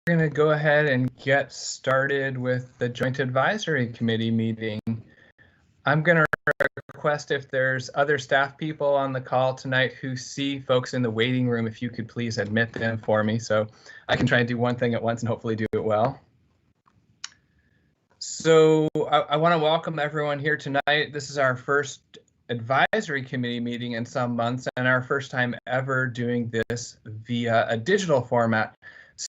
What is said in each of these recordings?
going to go ahead and get started with the Joint Advisory Committee meeting. I'm going to request if there's other staff people on the call tonight who see folks in the waiting room, if you could please admit them for me so I can try and do one thing at once and hopefully do it well. So I want to welcome everyone here tonight. This is our first advisory committee meeting in some months and our first time ever doing this via a digital format.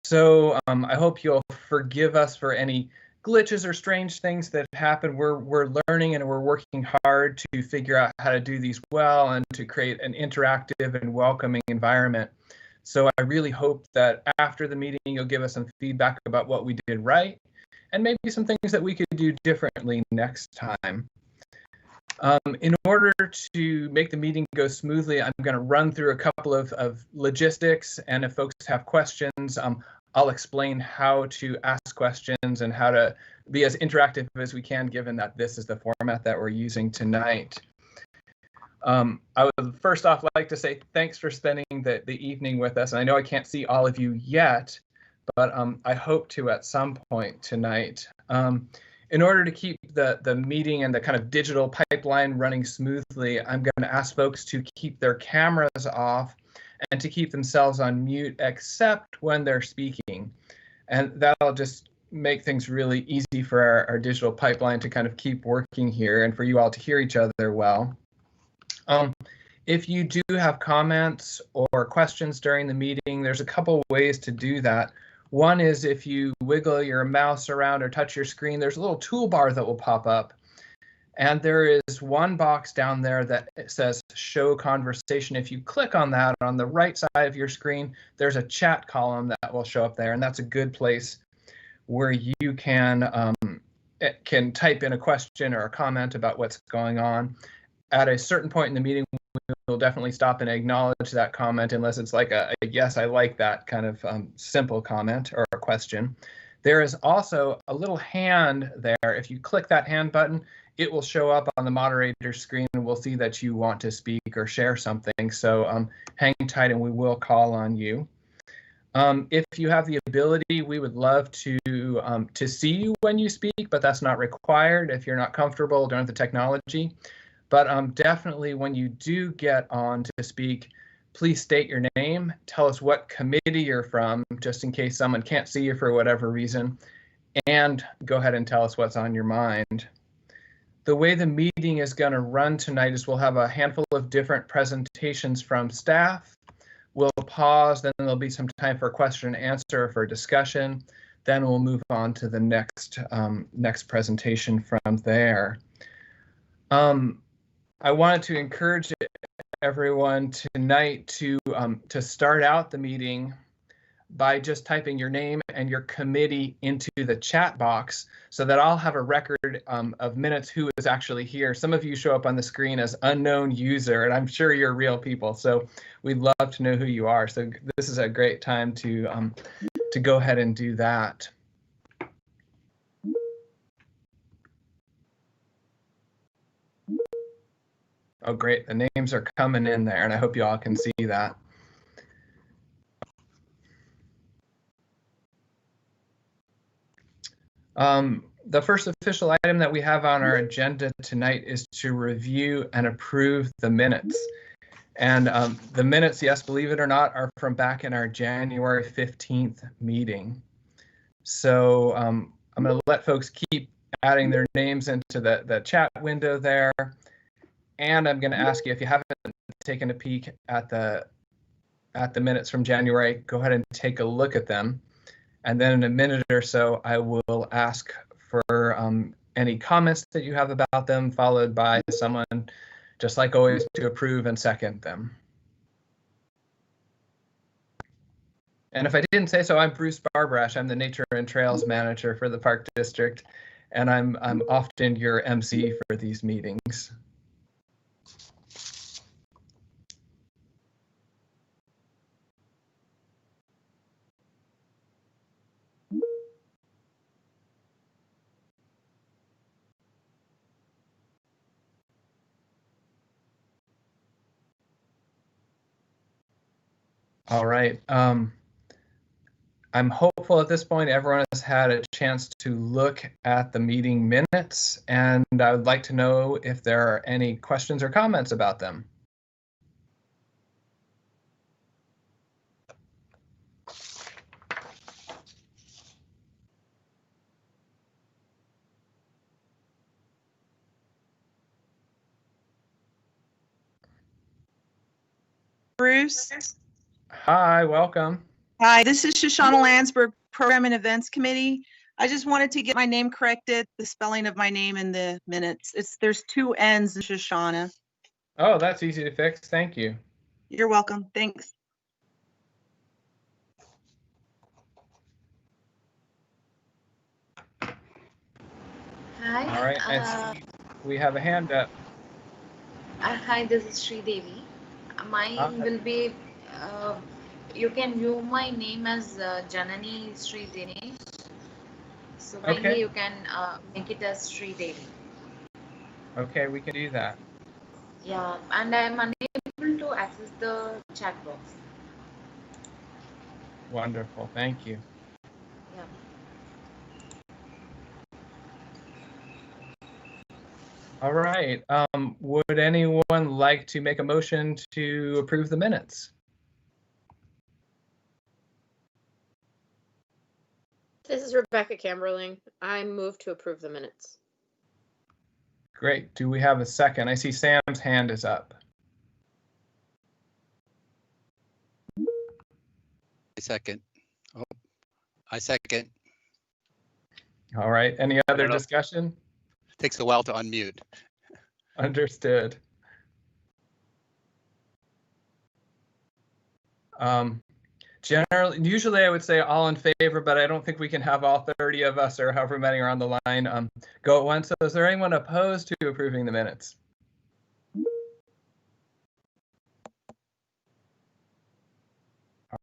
So I hope you'll forgive us for any glitches or strange things that happen. We're learning and we're working hard to figure out how to do these well and to create an interactive and welcoming environment. So I really hope that after the meeting, you'll give us some feedback about what we did right and maybe some things that we could do differently next time. In order to make the meeting go smoothly, I'm going to run through a couple of logistics, and if folks have questions, I'll explain how to ask questions and how to be as interactive as we can, given that this is the format that we're using tonight. I would first off like to say thanks for spending the evening with us. And I know I can't see all of you yet, but I hope to at some point tonight. In order to keep the meeting and the kind of digital pipeline running smoothly, I'm going to ask folks to keep their cameras off and to keep themselves on mute except when they're speaking. And that'll just make things really easy for our digital pipeline to kind of keep working here and for you all to hear each other well. If you do have comments or questions during the meeting, there's a couple ways to do that. One is if you wiggle your mouse around or touch your screen, there's a little toolbar that will pop up. And there is one box down there that says show conversation. If you click on that on the right side of your screen, there's a chat column that will show up there. And that's a good place where you can type in a question or a comment about what's going on. At a certain point in the meeting, we'll definitely stop and acknowledge that comment unless it's like a yes, I like that kind of simple comment or a question. There is also a little hand there. If you click that hand button, it will show up on the moderator screen and we'll see that you want to speak or share something. So hang tight and we will call on you. If you have the ability, we would love to see you when you speak, but that's not required if you're not comfortable, don't have the technology. But definitely when you do get on to speak, please state your name, tell us what committee you're from, just in case someone can't see you for whatever reason, and go ahead and tell us what's on your mind. The way the meeting is going to run tonight is we'll have a handful of different presentations from staff. We'll pause, then there'll be some time for question and answer for discussion. Then we'll move on to the next presentation from there. I wanted to encourage everyone tonight to start out the meeting by just typing your name and your committee into the chat box so that I'll have a record of minutes who is actually here. Some of you show up on the screen as unknown user, and I'm sure you're real people, so we'd love to know who you are. So this is a great time to go ahead and do that. Oh, great. The names are coming in there, and I hope you all can see that. The first official item that we have on our agenda tonight is to review and approve the minutes. And the minutes, yes, believe it or not, are from back in our January 15th meeting. So I'm going to let folks keep adding their names into the chat window there. And I'm going to ask you, if you haven't taken a peek at the minutes from January, go ahead and take a look at them. And then in a minute or so, I will ask for any comments that you have about them, followed by someone, just like always, to approve and second them. And if I didn't say so, I'm Bruce Barbrash. I'm the Nature and Trails Manager for the Park District, and I'm often your MC for these meetings. All right. I'm hopeful at this point everyone has had a chance to look at the meeting minutes, and I would like to know if there are any questions or comments about them. Bruce. Hi, welcome. Hi, this is Shoshana Landsberg, Program and Events Committee. I just wanted to get my name corrected, the spelling of my name in the minutes. There's 2 N's in Shoshana. Oh, that's easy to fix. Thank you. You're welcome. Thanks. Hi. All right, I see we have a hand up. Hi, this is Sri Devi. Mine will be, you can view my name as Janani Sri Dinesh. So kindly Okay. you can make it as Sri Devi. Okay, we can do that. Yeah, and I am unable to access the chat box. Wonderful, thank you. Yeah. All right, would anyone like to make a motion to approve the minutes? This is Rebecca Camberling. I move to approve the minutes. Great, do we have a second? I see Sam's hand is up. I second. Oh, I second. All right, any other discussion? Takes a while to unmute. Understood. Usually I would say all in favor, but I don't think we can have all 30 of us or however many are on the line go at once. So is there anyone opposed to approving the minutes?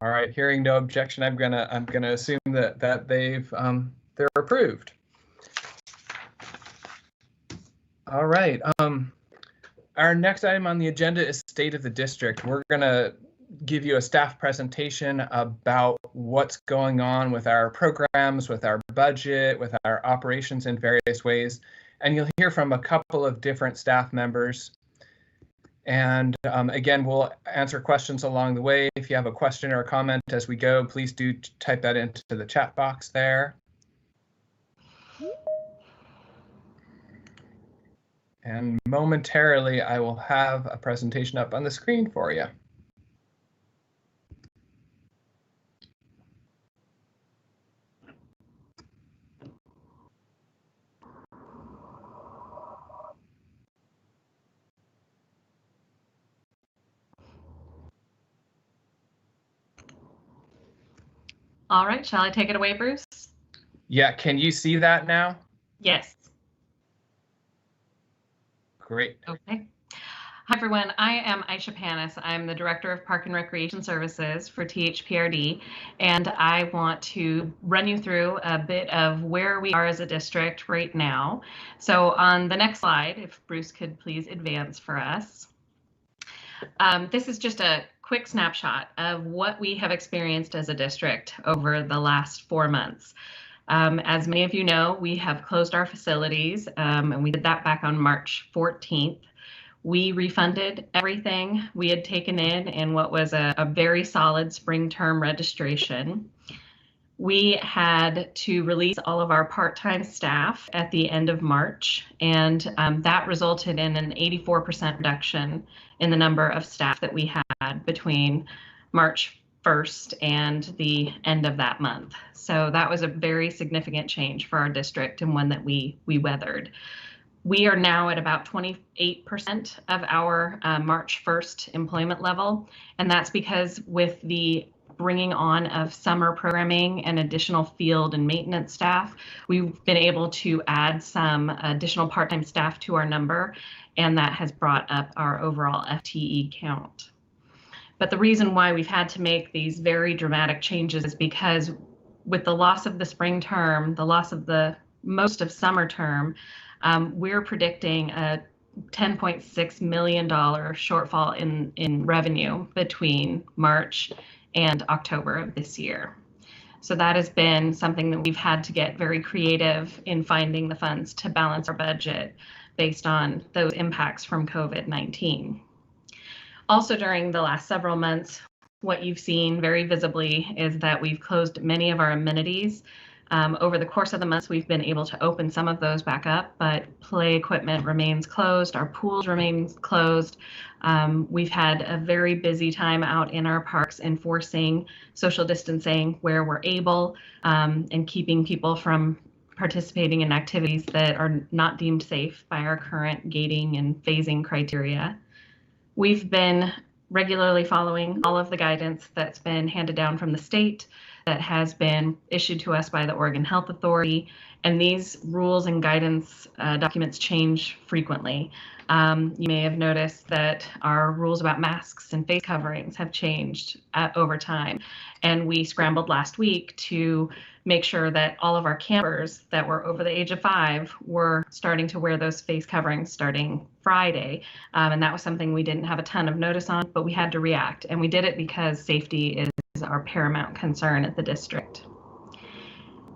All right, hearing no objection, I'm gonna assume that they're approved. All right. Our next item on the agenda is State of the District. We're gonna give you a staff presentation about what's going on with our programs, with our budget, with our operations in various ways. And you'll hear from a couple of different staff members. And again, we'll answer questions along the way. If you have a question or a comment as we go, please do type that into the chat box there. And momentarily, I will have a presentation up on the screen for you. All right, shall I take it away, Bruce? Yeah, can you see that now? Yes. Great. Okay. Hi, everyone. I am Aisha Panis. I'm the Director of Park and Recreation Services for THPRD, and I want to run you through a bit of where we are as a district right now. So on the next slide, if Bruce could please advance for us. This is just a quick snapshot of what we have experienced as a district over the last 4 months. As many of you know, we have closed our facilities, and we did that back on March 14th. We refunded everything we had taken in what was a very solid spring term registration. We had to release all of our part-time staff at the end of March, and that resulted in an 84% reduction in the number of staff that we had between March 1st and the end of that month. So that was a very significant change for our district and one that we weathered. We are now at about 28% of our March 1st employment level, and that's because with the bringing on of summer programming and additional field and maintenance staff, we've been able to add some additional part-time staff to our number, and that has brought up our overall FTE count. But the reason why we've had to make these very dramatic changes is because with the loss of the spring term, the loss of the most of summer term, we're predicting a $10.6 million shortfall in revenue between March and October of this year. So that has been something that we've had to get very creative in finding the funds to balance our budget based on those impacts from COVID-19. Also, during the last several months, what you've seen very visibly is that we've closed many of our amenities. Over the course of the months, we've been able to open some of those back up, but play equipment remains closed. Our pools remain closed. We've had a very busy time out in our parks enforcing social distancing where we're able, and keeping people from participating in activities that are not deemed safe by our current gating and phasing criteria. We've been regularly following all of the guidance that's been handed down from the state, that has been issued to us by the Oregon Health Authority, and these rules and guidance documents change frequently. You may have noticed that our rules about masks and face coverings have changed over time, and we scrambled last week to make sure that all of our campers that were over the age of 5 were starting to wear those face coverings starting Friday. And that was something we didn't have a ton of notice on, but we had to react. And we did it because safety is our paramount concern at the district.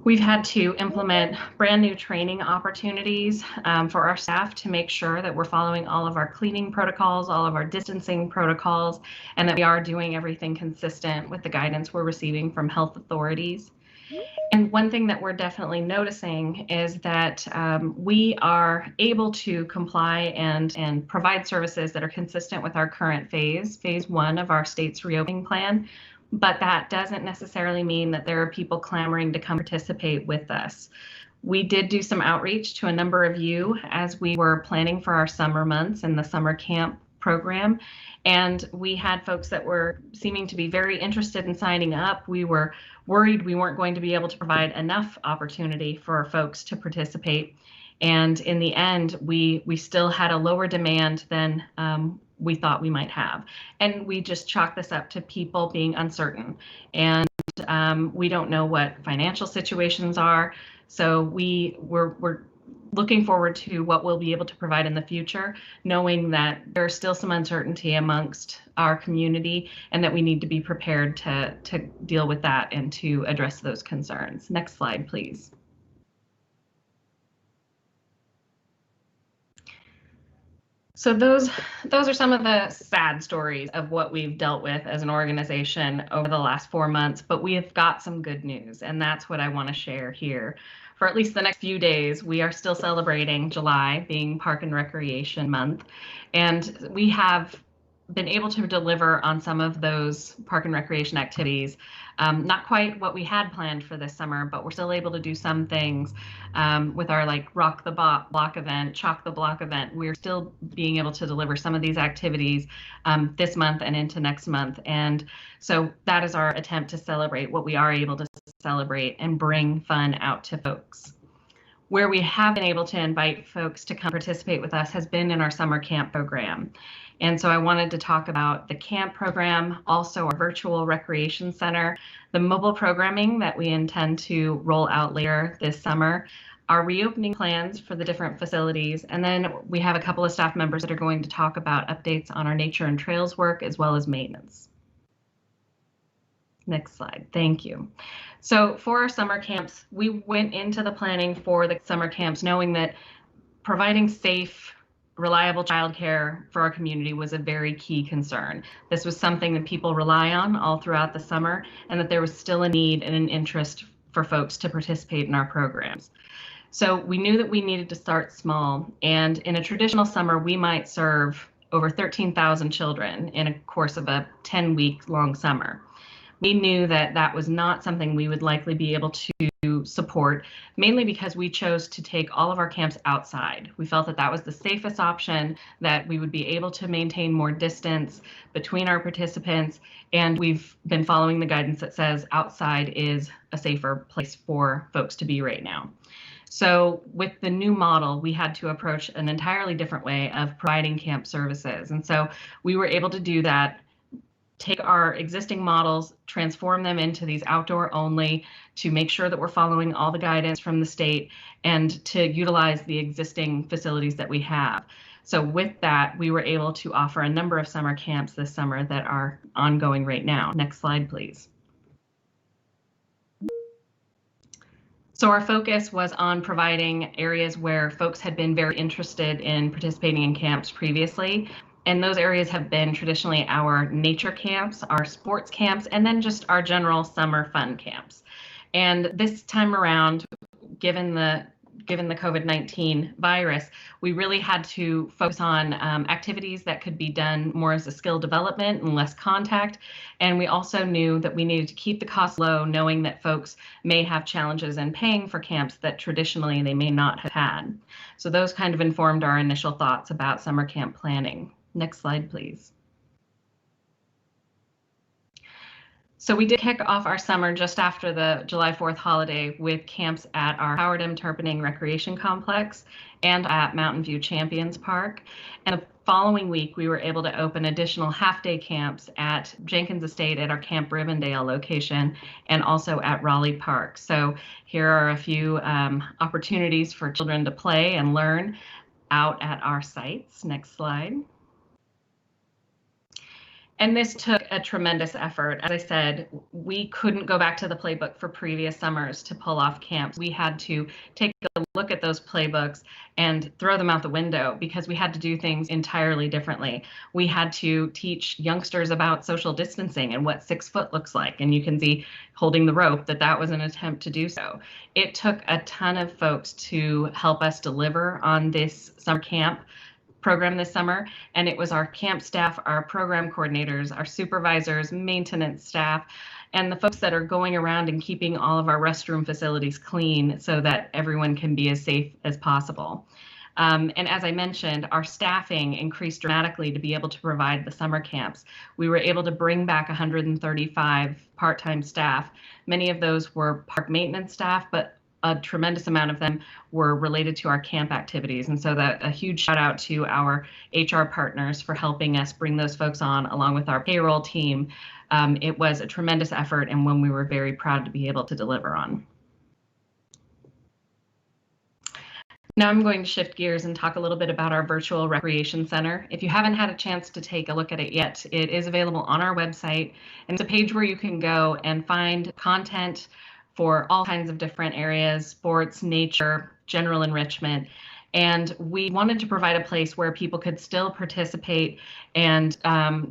We've had to implement brand new training opportunities for our staff to make sure that we're following all of our cleaning protocols, all of our distancing protocols, and that we are doing everything consistent with the guidance we're receiving from health authorities. And one thing that we're definitely noticing is that we are able to comply and provide services that are consistent with our current phase 1 of our state's reopening plan. But that doesn't necessarily mean that there are people clamoring to come participate with us. We did do some outreach to a number of you as we were planning for our summer months and the summer camp program. And we had folks that were seeming to be very interested in signing up. We were worried we weren't going to be able to provide enough opportunity for folks to participate. And in the end, we still had a lower demand than we thought we might have. And we just chalk this up to people being uncertain. And we don't know what financial situations are. So we're looking forward to what we'll be able to provide in the future, knowing that there's still some uncertainty amongst our community and that we need to be prepared to deal with that and to address those concerns. Next slide, please. So those are some of the sad stories of what we've dealt with as an organization over the last 4 months, but we have got some good news, and that's what I want to share here. For at least the next few days, we are still celebrating July being Park and Recreation Month, and we have been able to deliver on some of those park and recreation activities. Not quite what we had planned for this summer, but we're still able to do some things with our like Rock the Block event, Chalk the Block event. We're still being able to deliver some of these activities this month and into next month. And so that is our attempt to celebrate what we are able to celebrate and bring fun out to folks. Where we have been able to invite folks to come participate with us has been in our summer camp program. And so I wanted to talk about the camp program, also our virtual recreation center, the mobile programming that we intend to roll out later this summer, our reopening plans for the different facilities, and then we have a couple of staff members that are going to talk about updates on our nature and trails work as well as maintenance. Next slide, thank you. So for our summer camps, we went into the planning for the summer camps knowing that providing safe, reliable childcare for our community was a very key concern. This was something that people rely on all throughout the summer, and that there was still a need and an interest for folks to participate in our programs. So we knew that we needed to start small, and in a traditional summer, we might serve over 13,000 children in a course of a 10-week long summer. We knew that that was not something we would likely be able to support, mainly because we chose to take all of our camps outside. We felt that that was the safest option, that we would be able to maintain more distance between our participants, and we've been following the guidance that says outside is a safer place for folks to be right now. So with the new model, we had to approach an entirely different way of providing camp services. And so we were able to do that, take our existing models, transform them into these outdoor only, to make sure that we're following all the guidance from the state and to utilize the existing facilities that we have. So with that, we were able to offer a number of summer camps this summer that are ongoing right now. Next slide, please. So our focus was on providing areas where folks had been very interested in participating in camps previously. And those areas have been traditionally our nature camps, our sports camps, and then just our general summer fun camps. And this time around, given the COVID-19 virus, we really had to focus on activities that could be done more as a skill development and less contact. And we also knew that we needed to keep the cost low, knowing that folks may have challenges in paying for camps that traditionally they may not have had. So those kind of informed our initial thoughts about summer camp planning. Next slide, please. So we did kick off our summer just after the July 4th holiday with camps at our Howard M. Turpinning Recreation Complex and at Mountain View Champions Park. And the following week, we were able to open additional half-day camps at Jenkins Estate at our Camp Rivendell location and also at Raleigh Park. So here are a few opportunities for children to play and learn out at our sites. Next slide. And this took a tremendous effort. As I said, we couldn't go back to the playbook for previous summers to pull off camps. We had to take a look at those playbooks and throw them out the window because we had to do things entirely differently. We had to teach youngsters about social distancing and what 6 foot looks like. And you can see holding the rope that was an attempt to do so. It took a ton of folks to help us deliver on this summer camp program this summer, and it was our camp staff, our program coordinators, our supervisors, maintenance staff, and the folks that are going around and keeping all of our restroom facilities clean so that everyone can be as safe as possible. And as I mentioned, our staffing increased dramatically to be able to provide the summer camps. We were able to bring back 135 part-time staff. Many of those were park maintenance staff, but a tremendous amount of them were related to our camp activities. And so a huge shout out to our HR partners for helping us bring those folks on along with our payroll team. It was a tremendous effort and one we were very proud to be able to deliver on. Now I'm going to shift gears and talk a little bit about our virtual recreation center. If you haven't had a chance to take a look at it yet, it is available on our website. And it's a page where you can go and find content for all kinds of different areas, sports, nature, general enrichment. And we wanted to provide a place where people could still participate and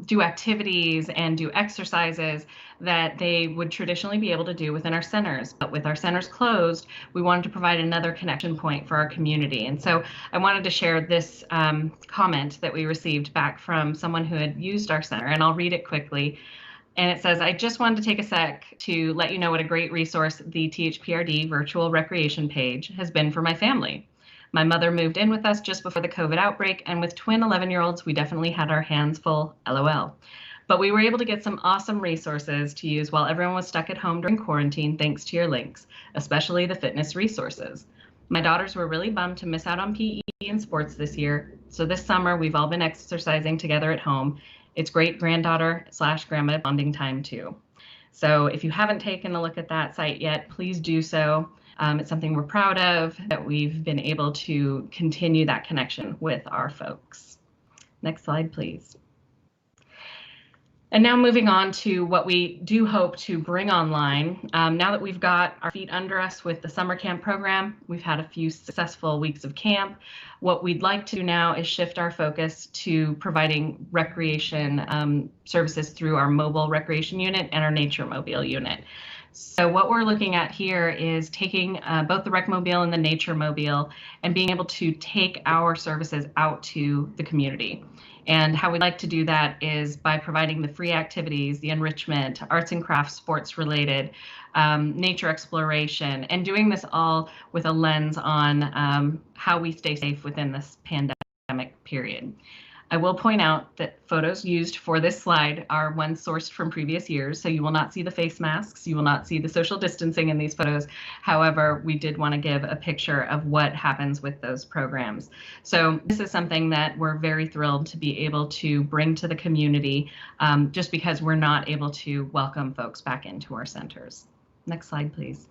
do activities and do exercises that they would traditionally be able to do within our centers. But with our centers closed, we wanted to provide another connection point for our community. And so I wanted to share this comment that we received back from someone who had used our center, and I'll read it quickly. And it says, I just wanted to take a sec to let you know what a great resource the THPRD virtual recreation page has been for my family. My mother moved in with us just before the COVID outbreak, and with twin 11-year-olds, we definitely had our hands full, LOL. But we were able to get some awesome resources to use while everyone was stuck at home during quarantine thanks to your links, especially the fitness resources. My daughters were really bummed to miss out on PE and sports this year, so this summer we've all been exercising together at home. It's great granddaughter/grandma bonding time too. So if you haven't taken a look at that site yet, please do so. It's something we're proud of, that we've been able to continue that connection with our folks. Next slide, please. And now moving on to what we do hope to bring online. Now that we've got our feet under us with the summer camp program, we've had a few successful weeks of camp. What we'd like to do now is shift our focus to providing recreation services through our mobile recreation unit and our nature mobile unit. So what we're looking at here is taking both the rec mobile and the nature mobile and being able to take our services out to the community. And how we like to do that is by providing the free activities, the enrichment, arts and crafts, sports related, nature exploration, and doing this all with a lens on how we stay safe within this pandemic period. I will point out that photos used for this slide are ones sourced from previous years, so you will not see the face masks, you will not see the social distancing in these photos. However, we did want to give a picture of what happens with those programs. So this is something that we're very thrilled to be able to bring to the community just because we're not able to welcome folks back into our centers. Next slide, please.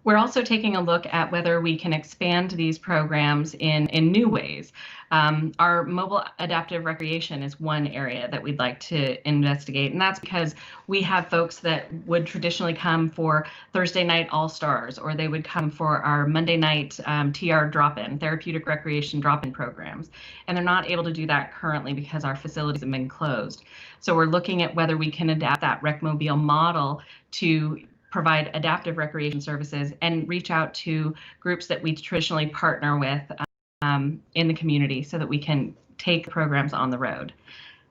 We're also taking a look at whether we can expand these programs in new ways. Our mobile adaptive recreation is one area that we'd like to investigate, and that's because we have folks that would traditionally come for Thursday night All-Stars, or they would come for our Monday night TR drop-in, therapeutic recreation drop-in programs, and they're not able to do that currently because our facilities have been closed. So we're looking at whether we can adapt that RecMobile model to provide adaptive recreation services and reach out to groups that we traditionally partner with in the community so that we can take programs on the road.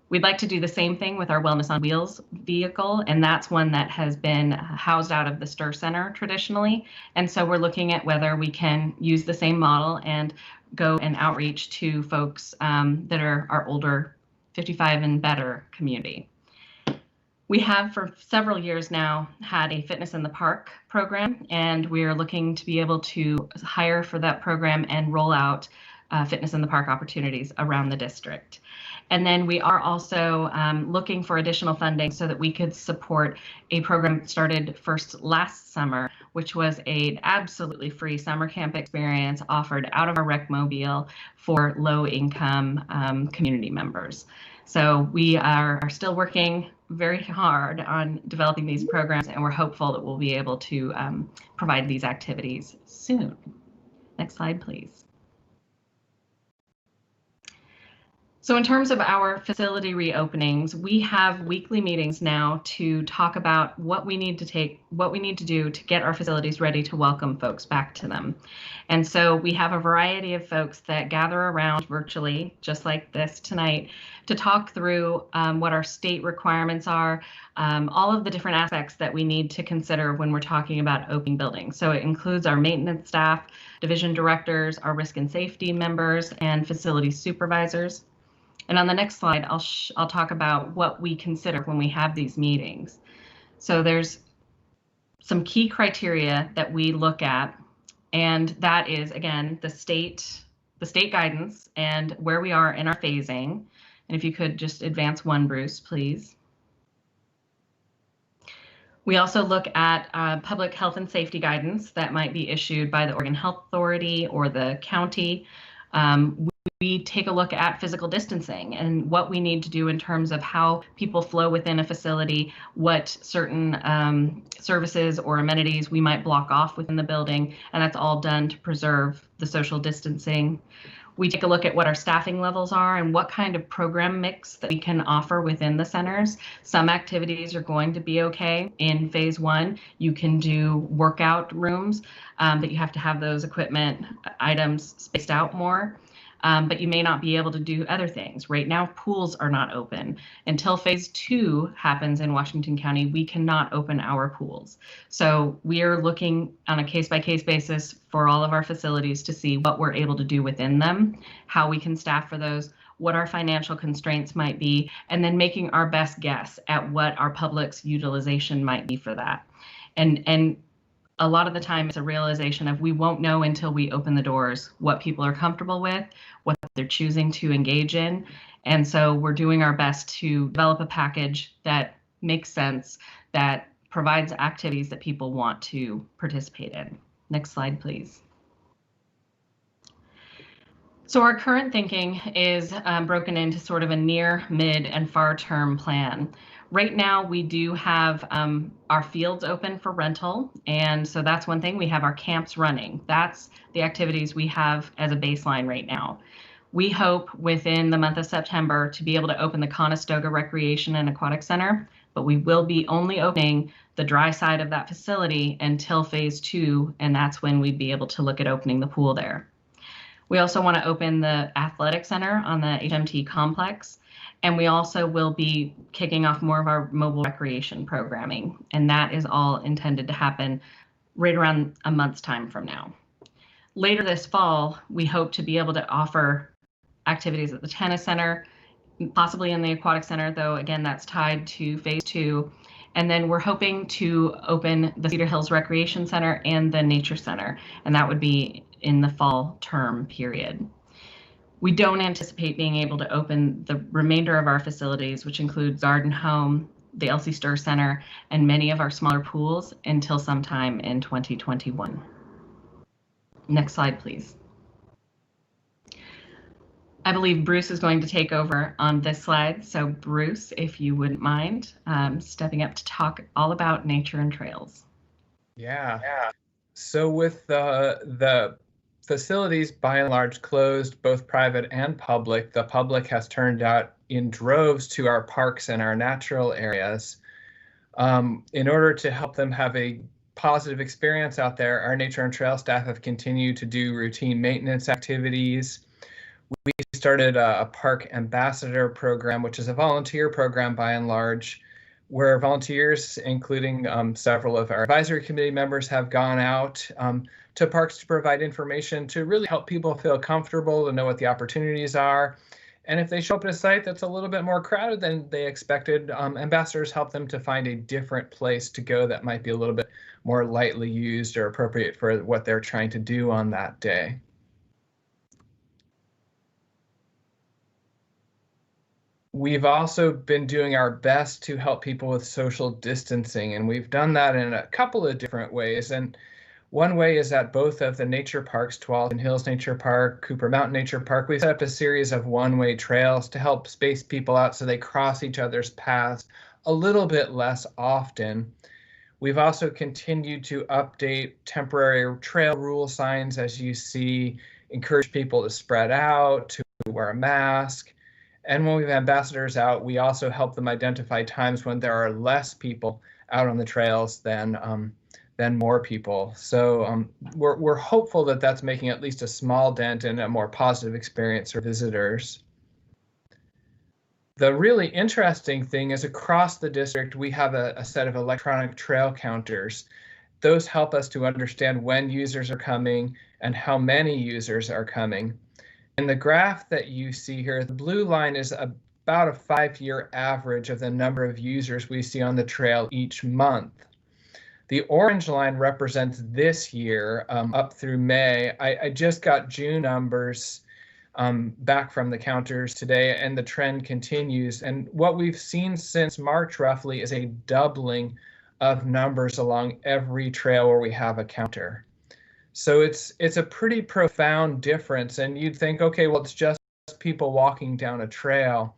We'd like to do the same thing with our Wellness on Wheels vehicle, and that's one that has been housed out of the STIR Center traditionally. And so we're looking at whether we can use the same model and go and outreach to folks that are our older 55 and better community. We have for several years now had a Fitness in the Park program, and we are looking to be able to hire for that program and roll out Fitness in the Park opportunities around the district. And then we are also looking for additional funding so that we could support a program that started first last summer, which was an absolutely free summer camp experience offered out of our RecMobile for low-income community members. So we are still working very hard on developing these programs, and we're hopeful that we'll be able to provide these activities soon. Next slide, please. So in terms of our facility reopenings, we have weekly meetings now to talk about what we need to do to get our facilities ready to welcome folks back to them. And so we have a variety of folks that gather around virtually, just like this tonight, to talk through what our state requirements are, all of the different aspects that we need to consider when we're talking about opening buildings. So it includes our maintenance staff, division directors, our risk and safety members, and facility supervisors. And on the next slide, I'll talk about what we consider when we have these meetings. So there's some key criteria that we look at, and that is, again, the state guidance and where we are in our phasing. And if you could just advance one, Bruce, please. We also look at public health and safety guidance that might be issued by the Oregon Health Authority or the county. We take a look at physical distancing and what we need to do in terms of how people flow within a facility, what certain services or amenities we might block off within the building, and that's all done to preserve the social distancing. We take a look at what our staffing levels are and what kind of program mix that we can offer within the centers. Some activities are going to be okay in phase one. You can do workout rooms, but you have to have those equipment items spaced out more. But you may not be able to do other things. Right now, pools are not open. Until phase two happens in Washington County, we cannot open our pools. So we are looking on a case-by-case basis for all of our facilities to see what we're able to do within them, how we can staff for those, what our financial constraints might be, and then making our best guess at what our public's utilization might be for that. And a lot of the time it's a realization of we won't know until we open the doors what people are comfortable with, what they're choosing to engage in. And so we're doing our best to develop a package that makes sense, that provides activities that people want to participate in. Next slide, please. So our current thinking is broken into sort of a near, mid, and far-term plan. Right now, we do have our fields open for rental, and so that's one thing. We have our camps running. That's the activities we have as a baseline right now. We hope within the month of September to be able to open the Conestoga Recreation and Aquatic Center, but we will be only opening the dry side of that facility until phase two, and that's when we'd be able to look at opening the pool there. We also want to open the athletic center on the HMT complex. And we also will be kicking off more of our mobile recreation programming. And that is all intended to happen right around a month's time from now. Later this fall, we hope to be able to offer activities at the tennis center, possibly in the aquatic center, though, again, that's tied to phase two. And then we're hoping to open the Cedar Hills Recreation Center and the Nature Center. And that would be in the fall term period. We don't anticipate being able to open the remainder of our facilities, which include Garden Home, the Elsie Stir Center, and many of our smaller pools until sometime in 2021. Next slide, please. I believe Bruce is going to take over on this slide. So Bruce, if you wouldn't mind stepping up to talk all about nature and trails. Yeah. So with the facilities by and large closed, both private and public, the public has turned out in droves to our parks and our natural areas. In order to help them have a positive experience out there, our nature and trail staff have continued to do routine maintenance activities. We started a park ambassador program, which is a volunteer program by and large, where volunteers, including several of our advisory committee members, have gone out to parks to provide information to really help people feel comfortable, to know what the opportunities are. And if they show up at a site that's a little bit more crowded than they expected, ambassadors help them to find a different place to go that might be a little bit more lightly used or appropriate for what they're trying to do on that day. We've also been doing our best to help people with social distancing, and we've done that in a couple of different ways. And one way is at both of the nature parks, Tualatin Hills Nature Park, Cooper Mountain Nature Park, we've set up a series of one-way trails to help space people out so they cross each other's paths a little bit less often. We've also continued to update temporary trail rule signs, as you see, encourage people to spread out, to wear a mask. And when we have ambassadors out, we also help them identify times when there are less people out on the trails than more people. So we're hopeful that that's making at least a small dent in a more positive experience for visitors. The really interesting thing is across the district, we have a set of electronic trail counters. Those help us to understand when users are coming and how many users are coming. In the graph that you see here, the blue line is about a 5-year average of the number of users we see on the trail each month. The orange line represents this year up through May. I just got June numbers back from the counters today, and the trend continues. And what we've seen since March roughly is a doubling of numbers along every trail where we have a counter. So it's a pretty profound difference, and you'd think, okay, well, it's just people walking down a trail.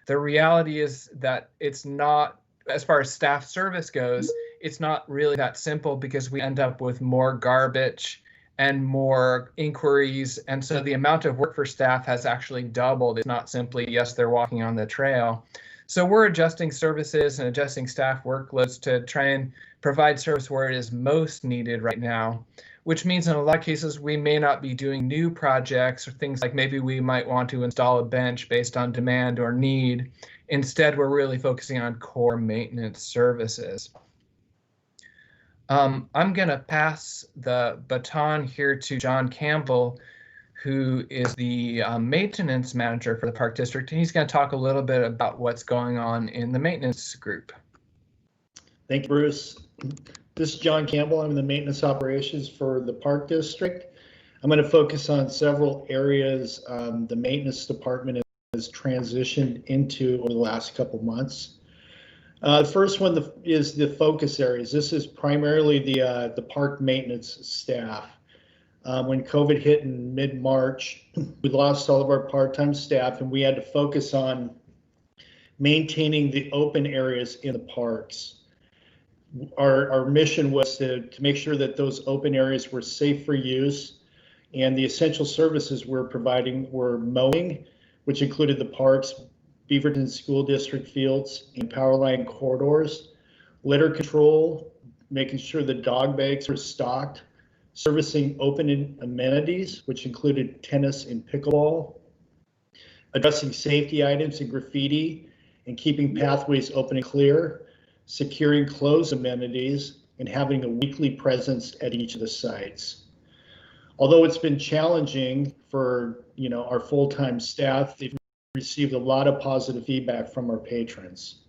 The reality is that it's not, as far as staff service goes, it's not really that simple, because we end up with more garbage and more inquiries, and so the amount of work for staff has actually doubled. It's not simply, yes, they're walking on the trail. So we're adjusting services and adjusting staff workloads to try and provide service where it is most needed right now, which means in a lot of cases, we may not be doing new projects or things like maybe we might want to install a bench based on demand or need. Instead, we're really focusing on core maintenance services. I'm going to pass the baton here to John Campbell, who is the maintenance manager for the Park District, and he's going to talk a little bit about what's going on in the maintenance group. Thank you, Bruce. This is John Campbell. I'm in the maintenance operations for the Park District. I'm going to focus on several areas the maintenance department has transitioned into over the last couple months. The first one is the focus areas. This is primarily the park maintenance staff. When COVID hit in mid-March, we lost all of our part-time staff, and we had to focus on maintaining the open areas in the parks. Our mission was to make sure that those open areas were safe for use, and the essential services we're providing were mowing, which included the parks, Beaverton School District fields, and power line corridors, litter control, making sure the dog bags were stocked, servicing open amenities, which included tennis and pickleball, addressing safety items and graffiti, and keeping pathways open and clear, securing closed amenities, and having a weekly presence at each of the sites. Although it's been challenging for our full-time staff, they've received a lot of positive feedback from our patrons.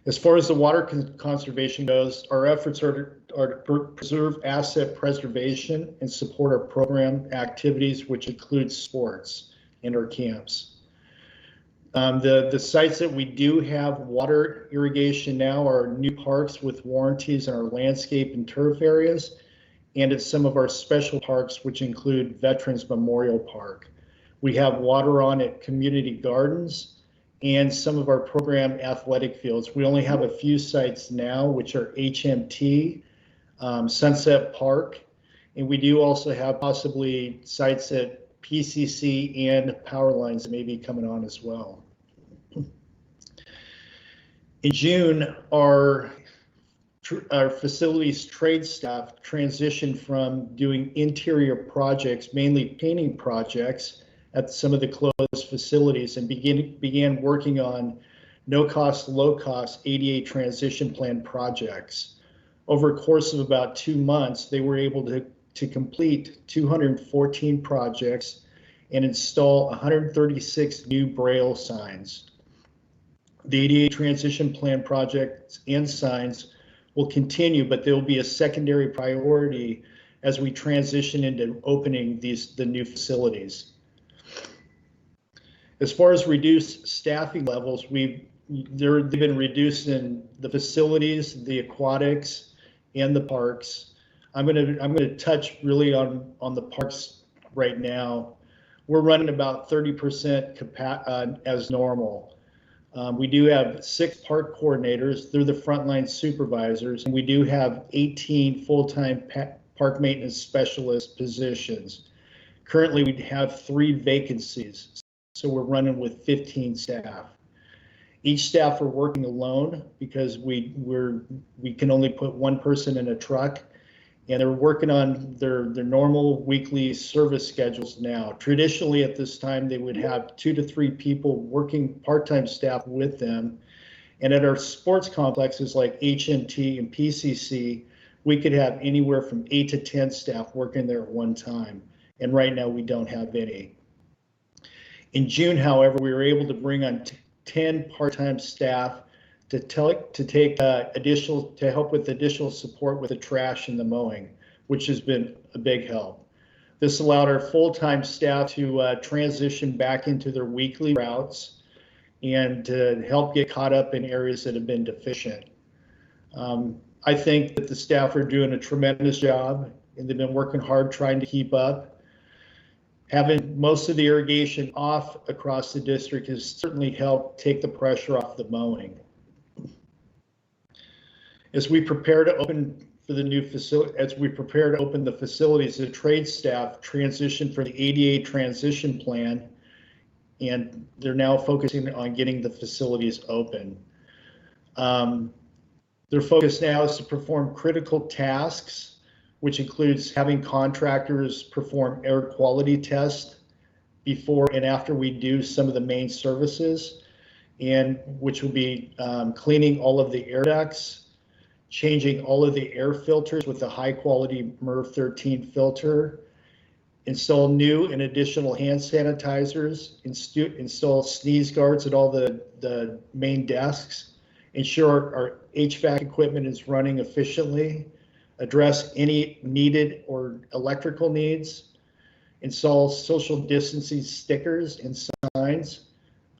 As far as the water conservation goes, our efforts are to preserve asset preservation and support our program activities, which includes sports and our camps. The sites that we do have water irrigation now are new parks with warranties in our landscape and turf areas, and at some of our special parks, which include Veterans Memorial Park. We have water on at community gardens and some of our program athletic fields. We only have a few sites now, which are HMT, Sunset Park, and we do also have possibly sites at PCC and power lines that may be coming on as well. In June, our facilities trade staff transitioned from doing interior projects, mainly painting projects at some of the closed facilities, and began working on no-cost, low-cost ADA transition plan projects. Over a course of about 2 months, they were able to complete 214 projects and install 136 new Braille signs. The ADA transition plan projects and signs will continue, but they will be a secondary priority as we transition into opening the new facilities. As far as reduced staffing levels, they've been reduced in the facilities, the aquatics, and the parks. I'm gonna touch really on the parks right now. We're running about 30% as normal. We do have 6 park coordinators. They're the frontline supervisors, and we do have 18 full-time park maintenance specialist positions. Currently, we have 3 vacancies, so we're running with 15 staff. Each staff are working alone because we can only put 1 person in a truck, and they're working on their normal weekly service schedules now. Traditionally, at this time, they would have 2 to 3 people working part-time staff with them. And at our sports complexes like HMT and PCC, we could have anywhere from 8 to 10 staff working there at one time. And right now, we don't have any. In June, however, we were able to bring on 10 part-time staff to help with additional support with the trash and the mowing, which has been a big help. This allowed our full-time staff to transition back into their weekly routes and to help get caught up in areas that have been deficient. I think that the staff are doing a tremendous job, and they've been working hard trying to keep up. Having most of the irrigation off across the district has certainly helped take the pressure off the mowing. As we prepare to open for the new facility, the facilities, the trade staff transition for the ADA transition plan, and they're now focusing on getting the facilities open. Their focus now is to perform critical tasks, which includes having contractors perform air quality tests before and after we do some of the main services, and which will be cleaning all of the air ducts, changing all of the air filters with a high quality MERV 13 filter, install new and additional hand sanitizers, install sneeze guards at all the main desks, ensure our HVAC equipment is running efficiently, address any needed or electrical needs, install social distancing stickers and signs,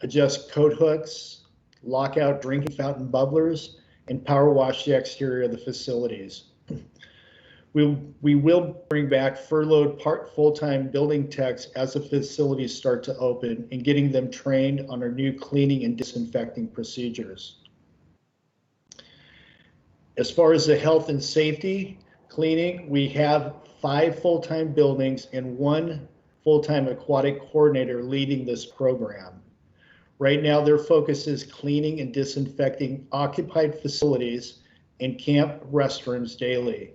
adjust coat hooks, lock out drinking fountain bubblers, and power wash the exterior of the facilities. We will bring back furloughed full-time building techs as the facilities start to open and getting them trained on our new cleaning and disinfecting procedures. As far as the health and safety cleaning, we have 5 full-time buildings and 1 full-time aquatic coordinator leading this program. Right now, their focus is cleaning and disinfecting occupied facilities and camp restrooms daily.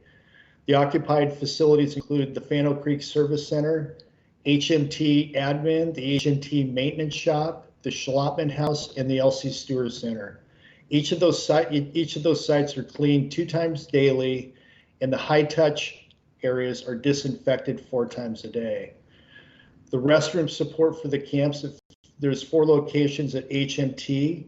The occupied facilities include the Fano Creek Service Center, HMT Admin, the HMT Maintenance Shop, the Schlotman House, and the LC Stewart Center. Each of those sites are cleaned 2 times daily, and the high-touch areas are disinfected 4 times a day. The restroom support for the camps, there's 4 locations at HMT,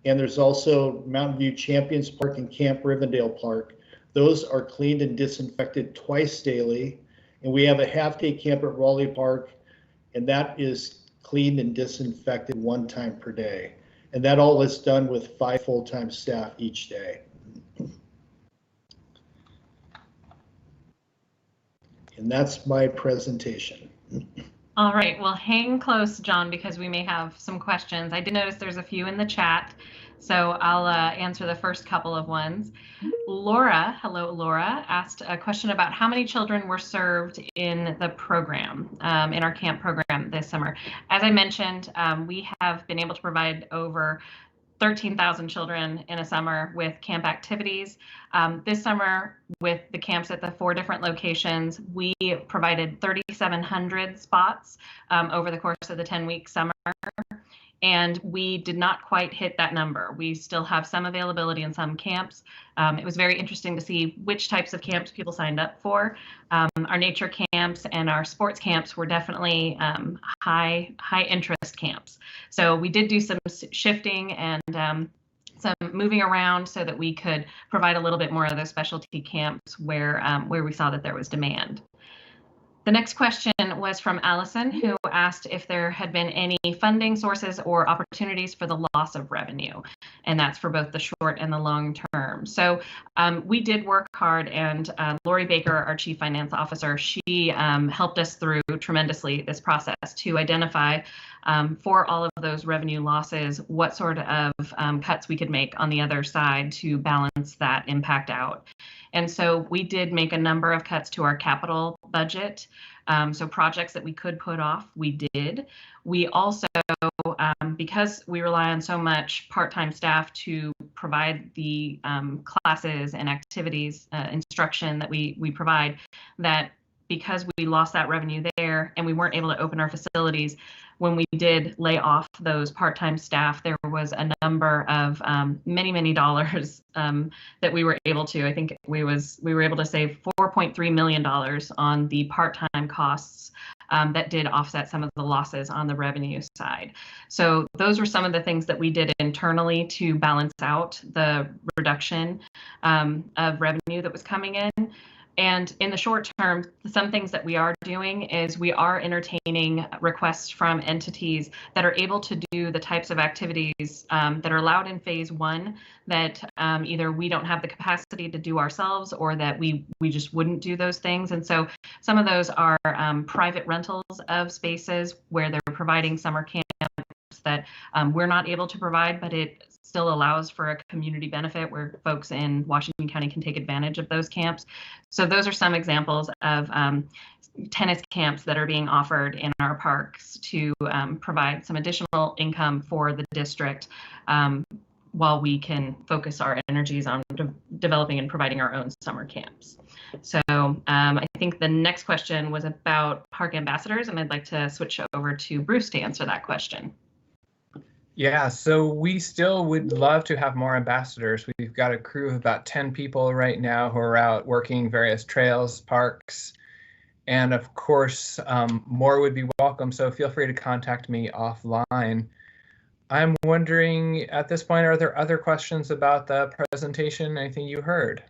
and there's also Mountain View Champions Park and Camp Rivendell Park. Those are cleaned and disinfected twice daily, and we have a half-day camp at Raleigh Park, and that is cleaned and disinfected 1 time per day. And that all is done with 5 full-time staff each day. And that's my presentation. All right, well, hang close, John, because we may have some questions. I did notice there's a few in the chat, so I'll answer the first couple of ones. Laura, hello, Laura, asked a question about how many children were served in the program, in our camp program this summer. As I mentioned, we have been able to provide over 13,000 children in a summer with camp activities. This summer, with the camps at the 4 different locations, we provided 3,700 spots over the course of the 10-week summer. And we did not quite hit that number. We still have some availability in some camps. It was very interesting to see which types of camps people signed up for. Our nature camps and our sports camps were definitely high interest camps. So we did do some shifting and some moving around so that we could provide a little bit more of those specialty camps where we saw that there was demand. The next question was from Allison, who asked if there had been any funding sources or opportunities for the loss of revenue, and that's for both the short and the long term. So we did work hard, and Lori Baker, our Chief Finance Officer, she helped us through tremendously this process to identify for all of those revenue losses, what sort of cuts we could make on the other side to balance that impact out. And so we did make a number of cuts to our capital budget. So projects that we could put off, we did. We also, because we rely on so much part-time staff to provide the classes and activities, instruction that we provide, that because we lost that revenue there and we weren't able to open our facilities, when we did lay off those part-time staff, there was a number of many dollars that we were able to. I think we were able to save $4.3 million on the part-time costs that did offset some of the losses on the revenue side. So those were some of the things that we did internally to balance out the reduction of revenue that was coming in. And in the short term, some things that we are doing is we are entertaining requests from entities that are able to do the types of activities that are allowed in phase 1 that either we don't have the capacity to do ourselves or that we just wouldn't do those things. And so some of those are private rentals of spaces where they're providing summer camps that we're not able to provide, but it still allows for a community benefit where folks in Washington County can take advantage of those camps. So those are some examples of tennis camps that are being offered in our parks to provide some additional income for the district while we can focus our energies on developing and providing our own summer camps. So I think the next question was about park ambassadors, and I'd like to switch over to Bruce to answer that question. Yeah, so we still would love to have more ambassadors. We've got a crew of about 10 people right now who are out working various trails, parks, and of course, more would be welcome. So feel free to contact me offline. I'm wondering at this point, are there other questions about the presentation? Anything you heard?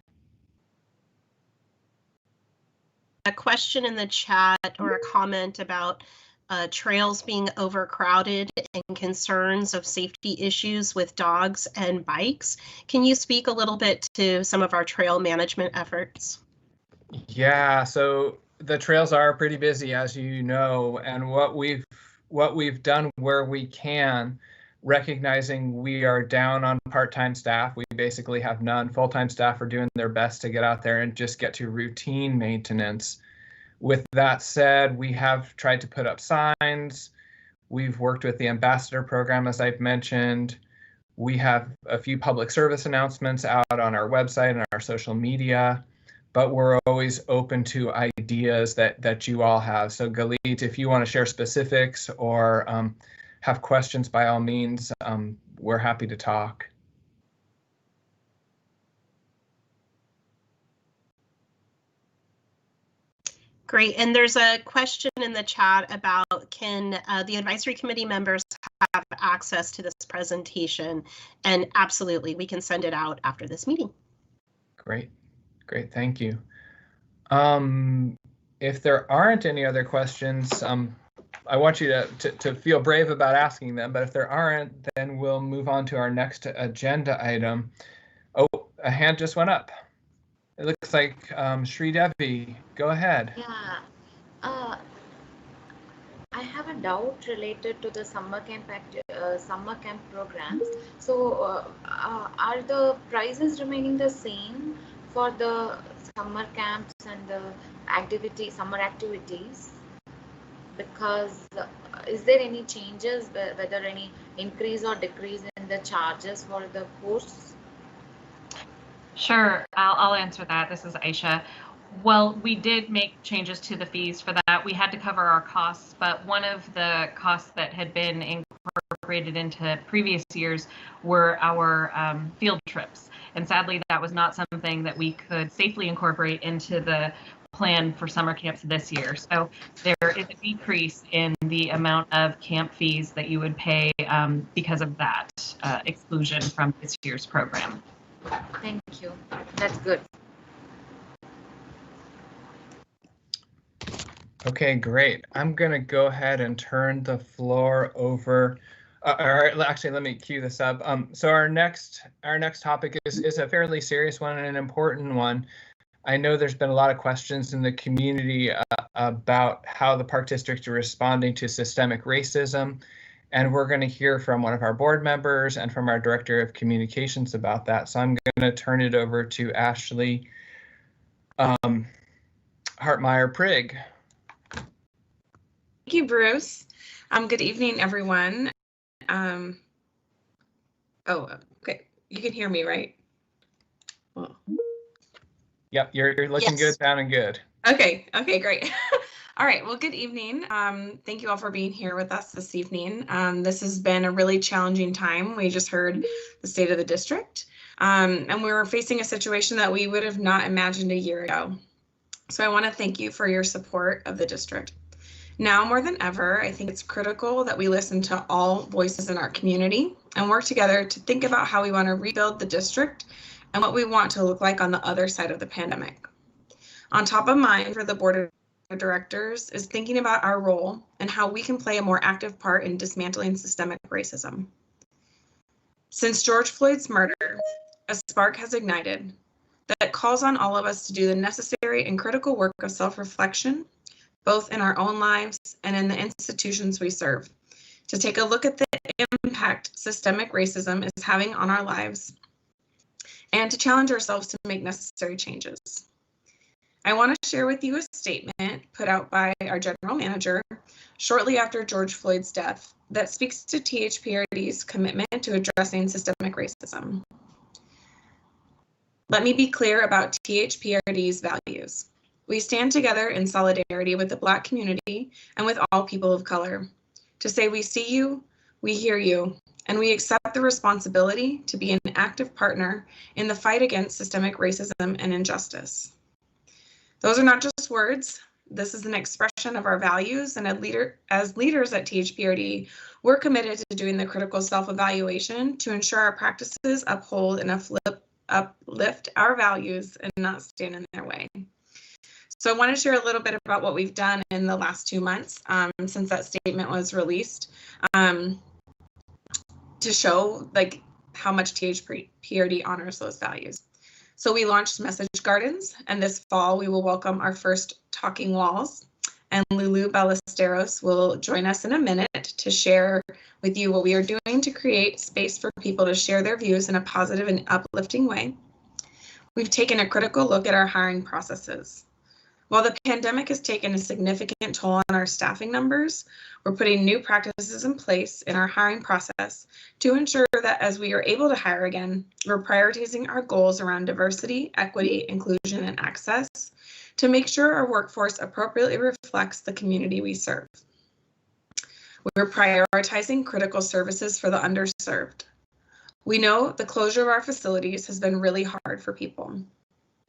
A question in the chat or a comment about trails being overcrowded and concerns of safety issues with dogs and bikes. Can you speak a little bit to some of our trail management efforts? Yeah, so the trails are pretty busy, as you know, and what we've done where we can, recognizing we are down on part-time staff, we basically have none. Full-time staff are doing their best to get out there and just get to routine maintenance. With that said, we have tried to put up signs. We've worked with the ambassador program, as I've mentioned. We have a few public service announcements out on our website and our social media, but we're always open to ideas that you all have. So Galit, if you want to share specifics or have questions, by all means, we're happy to talk. Great. And there's a question in the chat about can the advisory committee members have access to this presentation? And absolutely, we can send it out after this meeting. Great. Great. Thank you. If there aren't any other questions, I want you to feel brave about asking them, but if there aren't, then we'll move on to our next agenda item. Oh, a hand just went up. It looks like Sri Devi, go ahead. Yeah. I have a doubt related to the summer camp programs. So, are the prices remaining the same for the summer camps and the summer activities? Because is there any changes, whether any increase or decrease in the charges for the course? Sure, I'll answer that. This is Aisha. Well, we did make changes to the fees for that. We had to cover our costs, but one of the costs that had been incorporated into previous years were our field trips. And sadly, that was not something that we could safely incorporate into the plan for summer camps this year. So there is a decrease in the amount of camp fees that you would pay because of that exclusion from this year's program. Thank you. That's good. Okay, great. I'm going to go ahead and turn the floor over. Actually, let me cue this up. So our next topic is a fairly serious one and an important one. I know there's been a lot of questions in the community about how the Park District is responding to systemic racism, and we're going to hear from one of our board members and from our Director of Communications about that. So I'm going to turn it over to Ashley Hartmeyer-Prigg. Thank you, Bruce. Good evening, everyone. Oh, okay. You can hear me, right? Well. Yep, you're looking good, sounding good. Okay, great. All right, well, good evening. Thank you all for being here with us this evening. This has been a really challenging time. We just heard the state of the district, and we were facing a situation that we would have not imagined a year ago. So I want to thank you for your support of the district. Now more than ever, I think it's critical that we listen to all voices in our community and work together to think about how we want to rebuild the district and what we want to look like on the other side of the pandemic. On top of mind for the board of directors is thinking about our role and how we can play a more active part in dismantling systemic racism. Since George Floyd's murder, a spark has ignited that calls on all of us to do the necessary and critical work of self-reflection, both in our own lives and in the institutions we serve, to take a look at the impact systemic racism is having on our lives and to challenge ourselves to make necessary changes. I want to share with you a statement put out by our general manager shortly after George Floyd's death that speaks to THPRD's commitment to addressing systemic racism. Let me be clear about THPRD's values. We stand together in solidarity with the Black community and with all people of color to say we see you, we hear you, and we accept the responsibility to be an active partner in the fight against systemic racism and injustice. Those are not just words. This is an expression of our values, and as leaders at THPRD, we're committed to doing the critical self-evaluation to ensure our practices uphold and uplift our values and not stand in their way. So I want to share a little bit about what we've done in the last 2 months since that statement was released to show how much THPRD honors those values. So we launched Message Gardens, and this fall we will welcome our first Talking Walls, and Lulu Ballesteros will join us in a minute to share with you what we are doing to create space for people to share their views in a positive and uplifting way. We've taken a critical look at our hiring processes. While the pandemic has taken a significant toll on our staffing numbers, we're putting new practices in place in our hiring process to ensure that as we are able to hire again, we're prioritizing our goals around diversity, equity, inclusion, and access to make sure our workforce appropriately reflects the community we serve. We're prioritizing critical services for the underserved. We know the closure of our facilities has been really hard for people.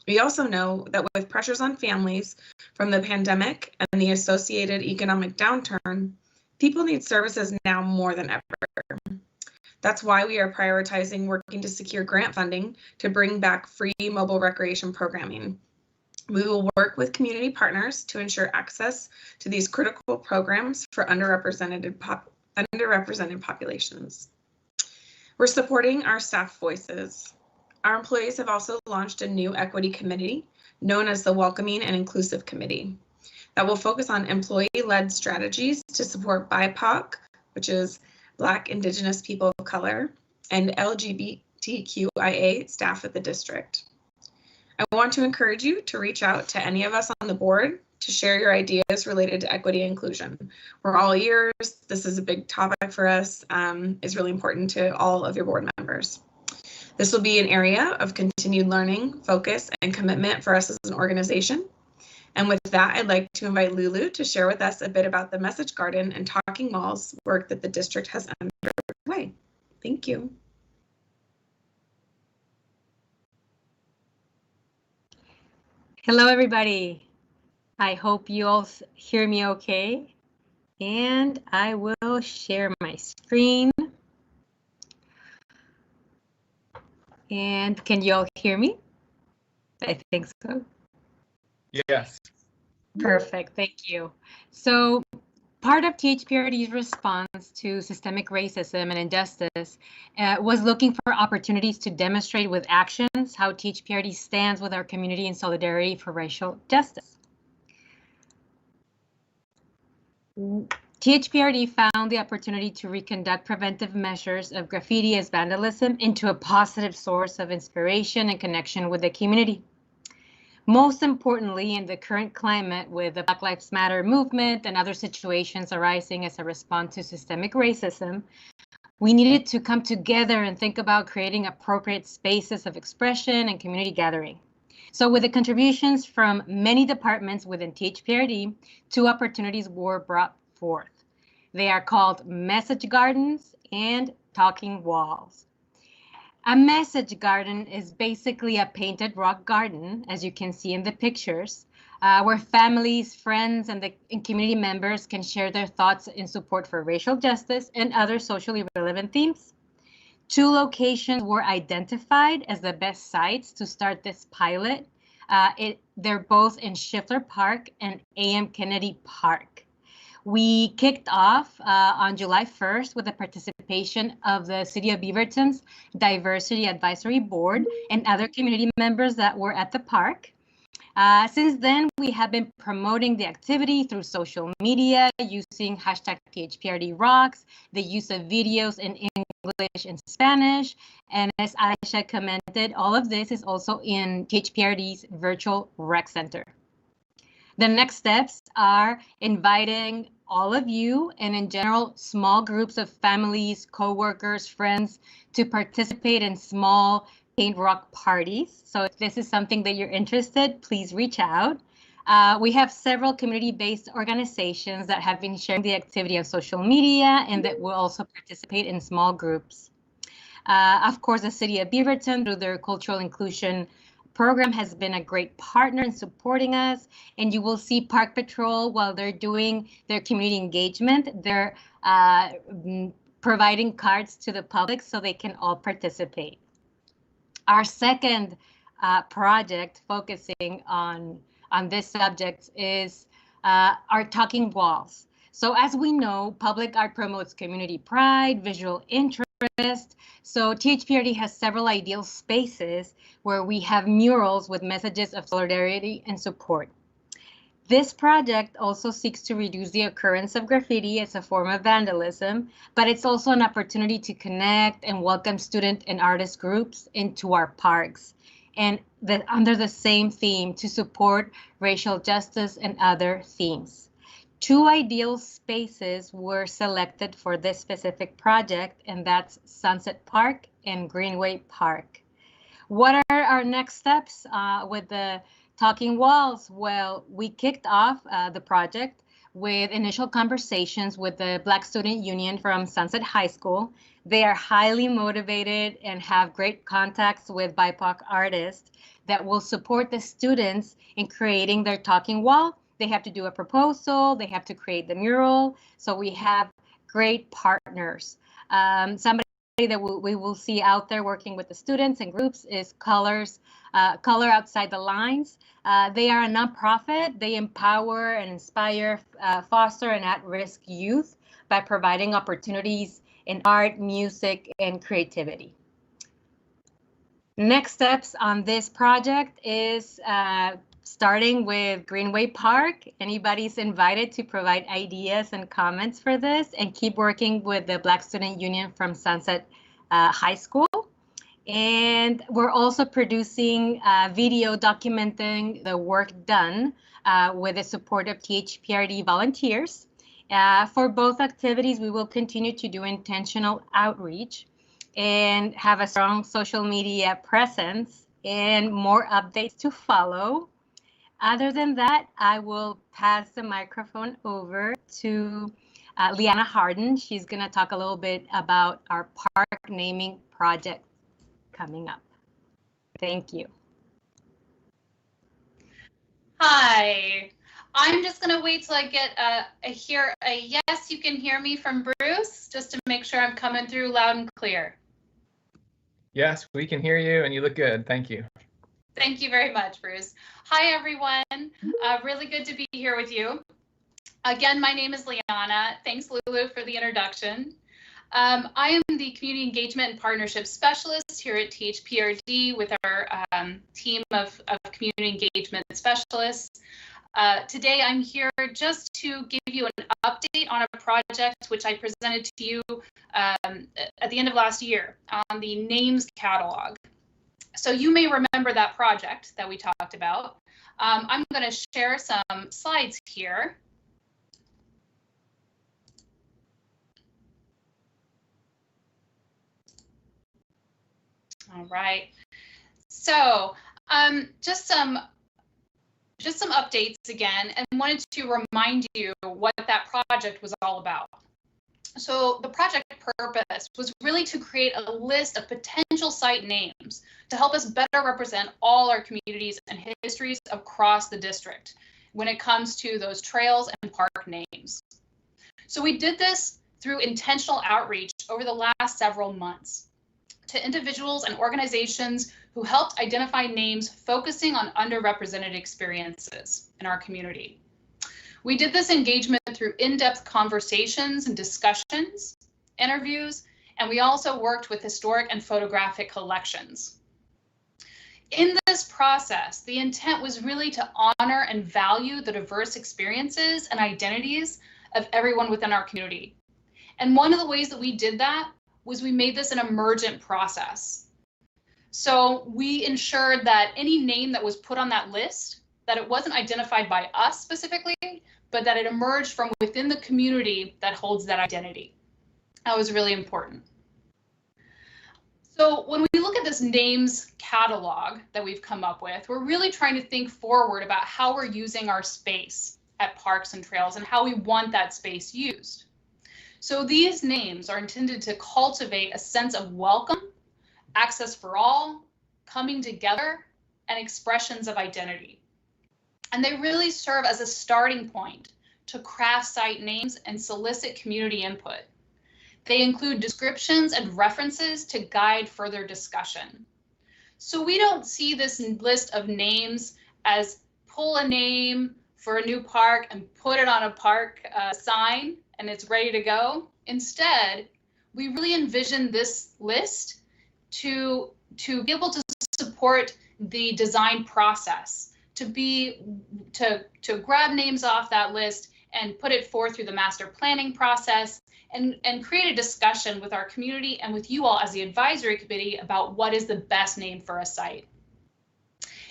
We also know that with pressures on families from the pandemic and the associated economic downturn, people need services now more than ever. That's why we are prioritizing working to secure grant funding to bring back free mobile recreation programming. We will work with community partners to ensure access to these critical programs for underrepresented populations. We're supporting our staff voices. Our employees have also launched a new equity committee known as the Welcoming and Inclusive Committee that will focus on employee-led strategies to support BIPOC, which is Black, Indigenous people of color, and LGBTQIA staff at the district. I want to encourage you to reach out to any of us on the board to share your ideas related to equity and inclusion. We're all ears. This is a big topic for us. It's really important to all of your board members. This will be an area of continued learning, focus, and commitment for us as an organization. And with that, I'd like to invite Lulu to share with us a bit about the Message Garden and Talking Walls work that the district has underway. Thank you. Hello, everybody. I hope you all hear me okay. And I will share my screen. And can you all hear me? I think so. Yes. Perfect, thank you. So part of THPRD's response to systemic racism and injustice was looking for opportunities to demonstrate with actions how THPRD stands with our community in solidarity for racial justice. THPRD found the opportunity to reconduct preventive measures of graffiti as vandalism into a positive source of inspiration and connection with the community. Most importantly, in the current climate with the Black Lives Matter movement and other situations arising as a response to systemic racism, we needed to come together and think about creating appropriate spaces of expression and community gathering. So with the contributions from many departments within THPRD, 2 opportunities were brought forth. They are called Message Gardens and Talking Walls. A message garden is basically a painted rock garden, as you can see in the pictures, where families, friends, and community members can share their thoughts in support for racial justice and other socially relevant themes. 2 locations were identified as the best sites to start this pilot. They're both in Schiffler Park and A.M. Kennedy Park. We kicked off on July 1st with the participation of the City of Beaverton's Diversity Advisory Board and other community members that were at the park. Since then, we have been promoting the activity through social media using hashtag THPRD Rocks, the use of videos in English and Spanish. And as Aisha commented, all of this is also in THPRD's virtual rec center. The next steps are inviting all of you and in general small groups of families, co-workers, friends to participate in small paint rock parties. So if this is something that you're interested, please reach out. We have several community-based organizations that have been sharing the activity on social media and that will also participate in small groups. Of course, the City of Beaverton, through their cultural inclusion program, has been a great partner in supporting us, and you will see Park Patrol while they're doing their community engagement. They're providing cards to the public so they can all participate. Our second project focusing on this subject is our Talking Walls. So as we know, public art promotes community pride, visual interest. So THPRD has several ideal spaces where we have murals with messages of solidarity and support. This project also seeks to reduce the occurrence of graffiti as a form of vandalism, but it's also an opportunity to connect and welcome student and artist groups into our parks, and under the same theme to support racial justice and other themes. 2 ideal spaces were selected for this specific project, and that's Sunset Park and Greenway Park. What are our next steps with the Talking Walls? Well, we kicked off the project with initial conversations with the Black Student Union from Sunset High School. They are highly motivated and have great contacts with BIPOC artists that will support the students in creating their talking wall. They have to do a proposal, they have to create the mural. So we have great partners. Somebody that we will see out there working with the students and groups is Color Outside the Lines. They are a nonprofit. They empower and inspire foster and at-risk youth by providing opportunities in art, music, and creativity. Next steps on this project is starting with Greenway Park. Anybody's invited to provide ideas and comments for this, and keep working with the Black Student Union from Sunset High School. And we're also producing a video documenting the work done with the support of THPRD volunteers. For both activities, we will continue to do intentional outreach and have a strong social media presence and more updates to follow. Other than that, I will pass the microphone over to Liana Harden. She's going to talk a little bit about our park naming project coming up. Thank you. Hi, I'm just going to wait till I get a yes, you can hear me from Bruce, just to make sure I'm coming through loud and clear. Yes, we can hear you and you look good. Thank you. Thank you very much, Bruce. Hi, everyone. Really good to be here with you. Again, my name is Liana. Thanks, Lulu, for the introduction. I am the Community Engagement and Partnership Specialist here at THPRD with our team of community engagement specialists. Today, I'm here just to give you an update on a project which I presented to you at the end of last year on the names catalog. So you may remember that project that we talked about. I'm going to share some slides here. All right. So just some updates again, and wanted to remind you what that project was all about. So the project purpose was really to create a list of potential site names to help us better represent all our communities and histories across the district when it comes to those trails and park names. So we did this through intentional outreach over the last several months to individuals and organizations who helped identify names focusing on underrepresented experiences in our community. We did this engagement through in-depth conversations and discussions, interviews, and we also worked with historic and photographic collections. In this process, the intent was really to honor and value the diverse experiences and identities of everyone within our community. And one of the ways that we did that was we made this an emergent process. So we ensured that any name that was put on that list, that it wasn't identified by us specifically, but that it emerged from within the community that holds that identity. That was really important. So when we look at this names catalog that we've come up with, we're really trying to think forward about how we're using our space at parks and trails and how we want that space used. So these names are intended to cultivate a sense of welcome, access for all, coming together, and expressions of identity. And they really serve as a starting point to craft site names and solicit community input. They include descriptions and references to guide further discussion. So we don't see this list of names as pull a name for a new park and put it on a park sign and it's ready to go. Instead, we really envision this list to be able to support the design process, to grab names off that list and put it forth through the master planning process and create a discussion with our community and with you all as the advisory committee about what is the best name for a site.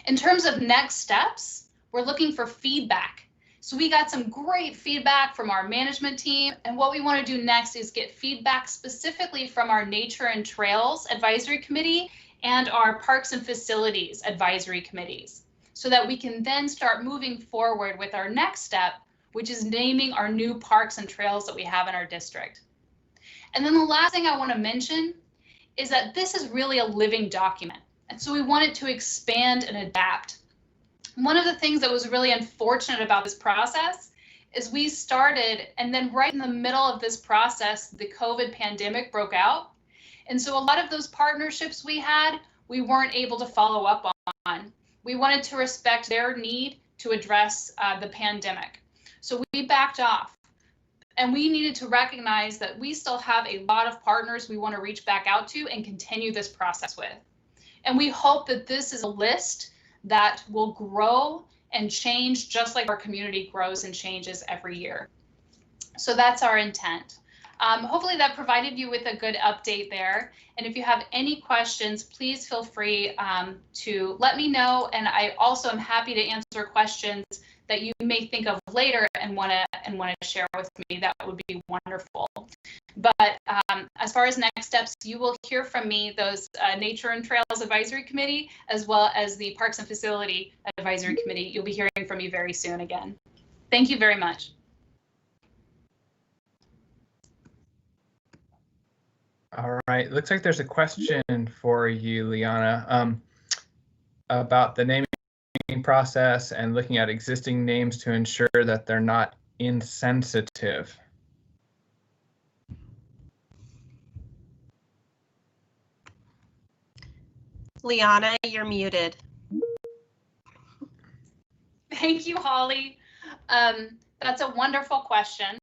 In terms of next steps, we're looking for feedback. So we got some great feedback from our management team, and what we want to do next is get feedback specifically from our Nature and Trails Advisory Committee and our Parks and Facilities Advisory Committees, so that we can then start moving forward with our next step, which is naming our new parks and trails that we have in our district. And then the last thing I want to mention is that this is really a living document, and so we want it to expand and adapt. One of the things that was really unfortunate about this process is we started, and then right in the middle of this process, the COVID pandemic broke out. And so a lot of those partnerships we had, we weren't able to follow up on. We wanted to respect their need to address the pandemic. So we backed off. And we needed to recognize that we still have a lot of partners we want to reach back out to and continue this process with. And we hope that this is a list that will grow and change just like our community grows and changes every year. So that's our intent. Hopefully that provided you with a good update there. And if you have any questions, please feel free to let me know. And I also am happy to answer questions that you may think of later and want to share with me. That would be wonderful. But as far as next steps, you will hear from me those Nature and Trails Advisory Committee, as well as the Parks and Facility Advisory Committee. You'll be hearing from me very soon again. Thank you very much. All right, looks like there's a question for you, Liana, about the naming process and looking at existing names to ensure that they're not insensitive. Liana, you're muted. Thank you, Holly. That's a wonderful question,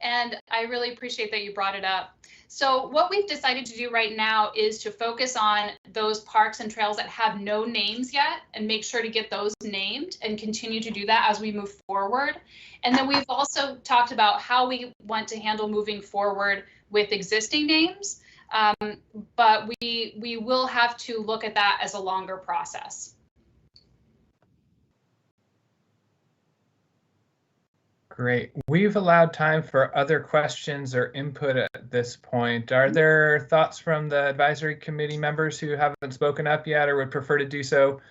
and I really appreciate that you brought it up. So what we've decided to do right now is to focus on those parks and trails that have no names yet and make sure to get those named and continue to do that as we move forward. And then we've also talked about how we want to handle moving forward with existing names, but we will have to look at that as a longer process. Great. We've allowed time for other questions or input at this point. Are there thoughts from the advisory committee members who haven't spoken up yet or would prefer to do so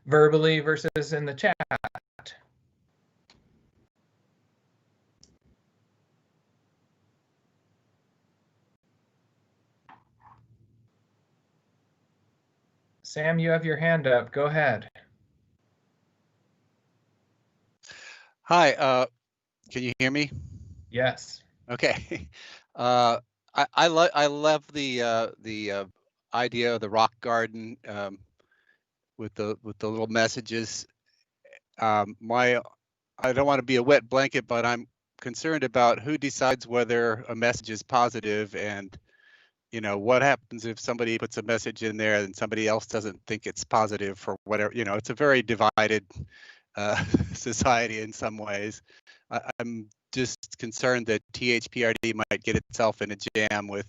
verbally versus in the chat? Sam, you have your hand up. Go ahead. Hi, can you hear me? Yes. Okay. I love the idea of the rock garden with the little messages. I don't want to be a wet blanket, but I'm concerned about who decides whether a message is positive, and what happens if somebody puts a message in there and somebody else doesn't think it's positive for whatever. It's a very divided society in some ways. I'm just concerned that THPRD might get itself in a jam with,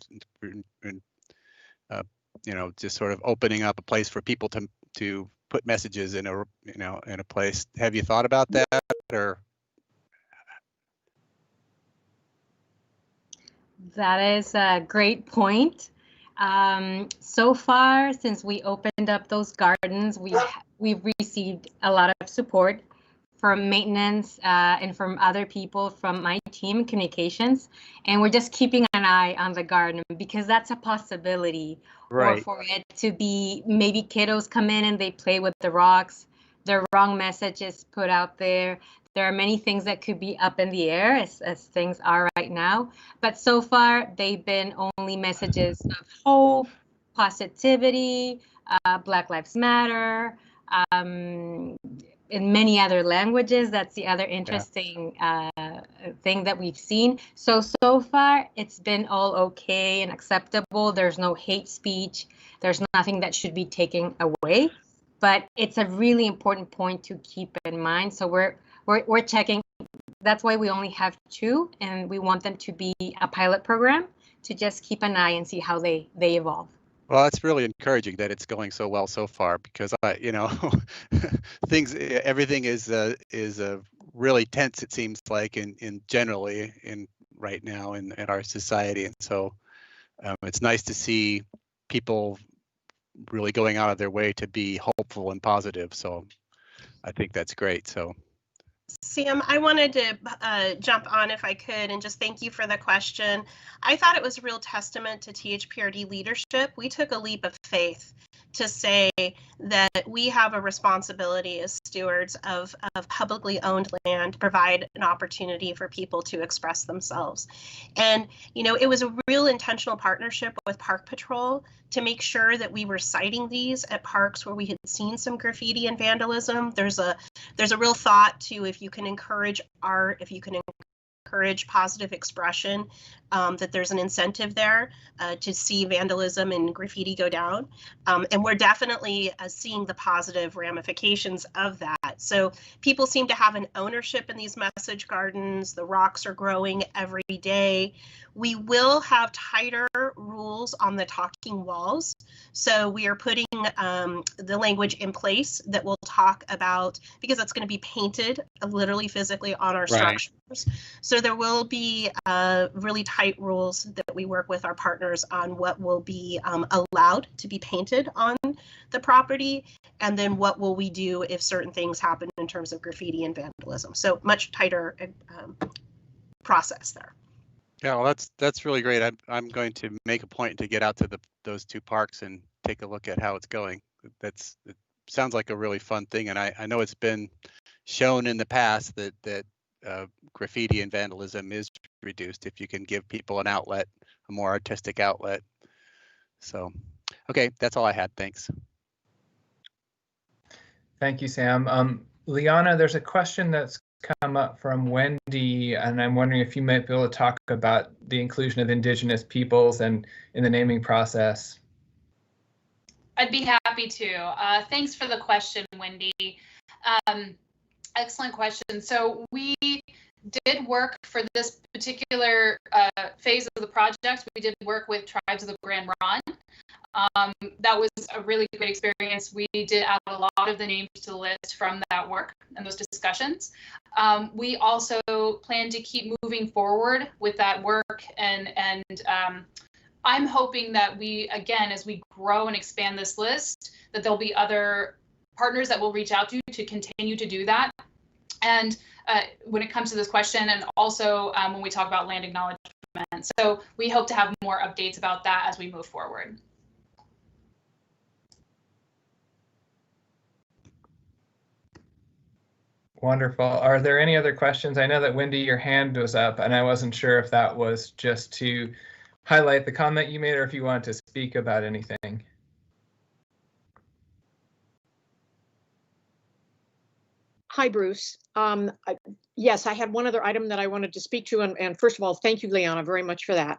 just sort of opening up a place for people to put messages in a place. Have you thought about that, or? That is a great point. So far, since we opened up those gardens, we've received a lot of support from maintenance and from other people from my team, communications, and we're just keeping an eye on the garden because that's a possibility. Right. Or for it to be maybe kiddos come in and they play with the rocks, the wrong message is put out there. There are many things that could be up in the air as things are right now. But so far, they've been only messages of hope, positivity, Black Lives Matter, in many other languages. That's the other interesting thing that we've seen. So far, it's been all okay and acceptable. There's no hate speech. There's nothing that should be taken away. But it's a really important point to keep in mind. So we're checking. That's why we only have 2, and we want them to be a pilot program to just keep an eye and see how they evolve. Well, it's really encouraging that it's going so well so far, because everything is really tense. It seems like in generally right now in our society, and so it's nice to see people really going out of their way to be hopeful and positive. So I think that's great. So. Sam, I wanted to jump on if I could and just thank you for the question. I thought it was a real testament to THPRD leadership. We took a leap of faith to say that we have a responsibility as stewards of publicly owned land to provide an opportunity for people to express themselves. And, you know, it was a real intentional partnership with Park Patrol to make sure that we were citing these at parks where we had seen some graffiti and vandalism. There's a real thought to, if you can encourage art, if you can encourage positive expression, that there's an incentive there to see vandalism and graffiti go down. And we're definitely seeing the positive ramifications of that. So people seem to have an ownership in these message gardens. The rocks are growing every day. We will have tighter rules on the talking walls. So we are putting the language in place that will talk about, because it's going to be painted literally physically on our structures. So there will be really tight rules that we work with our partners on what will be allowed to be painted on the property, and then what will we do if certain things happen in terms of graffiti and vandalism. So much tighter process there. Yeah, well, that's really great. I'm going to make a point to get out to those two parks and take a look at how it's going. It sounds like a really fun thing, and I know it's been shown in the past that graffiti and vandalism is reduced if you can give people an outlet, a more artistic outlet. So, okay, that's all I had. Thanks. Thank you, Sam. Liana, there's a question that's come up from Wendy, and I'm wondering if you might be able to talk about the inclusion of Indigenous peoples and in the naming process. I'd be happy to. Thanks for the question, Wendy. Excellent question. So we did work for this particular phase of the project. We did work with Tribes of the Grand Ronde. That was a really great experience. We did add a lot of the names to the list from that work and those discussions. We also plan to keep moving forward with that work, and I'm hoping that we, again, as we grow and expand this list, that there'll be other partners that will reach out to continue to do that. And when it comes to this question, and also when we talk about land acknowledgement. So we hope to have more updates about that as we move forward. Wonderful. Are there any other questions? I know that Wendy, your hand was up, and I wasn't sure if that was just to highlight the comment you made or if you wanted to speak about anything. Hi, Bruce. Yes, I had one other item that I wanted to speak to, and first of all, thank you, Liana, very much for that.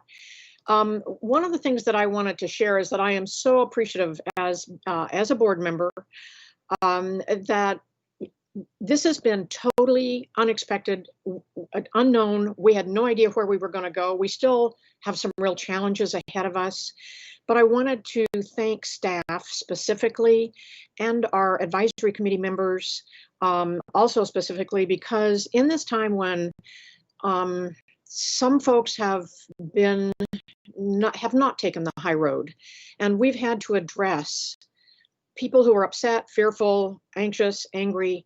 One of the things that I wanted to share is that I am so appreciative as a board member that this has been totally unexpected, unknown. We had no idea where we were going to go. We still have some real challenges ahead of us, but I wanted to thank staff specifically and our advisory committee members also specifically, because in this time when some folks have not taken the high road, and we've had to address people who are upset, fearful, anxious, angry.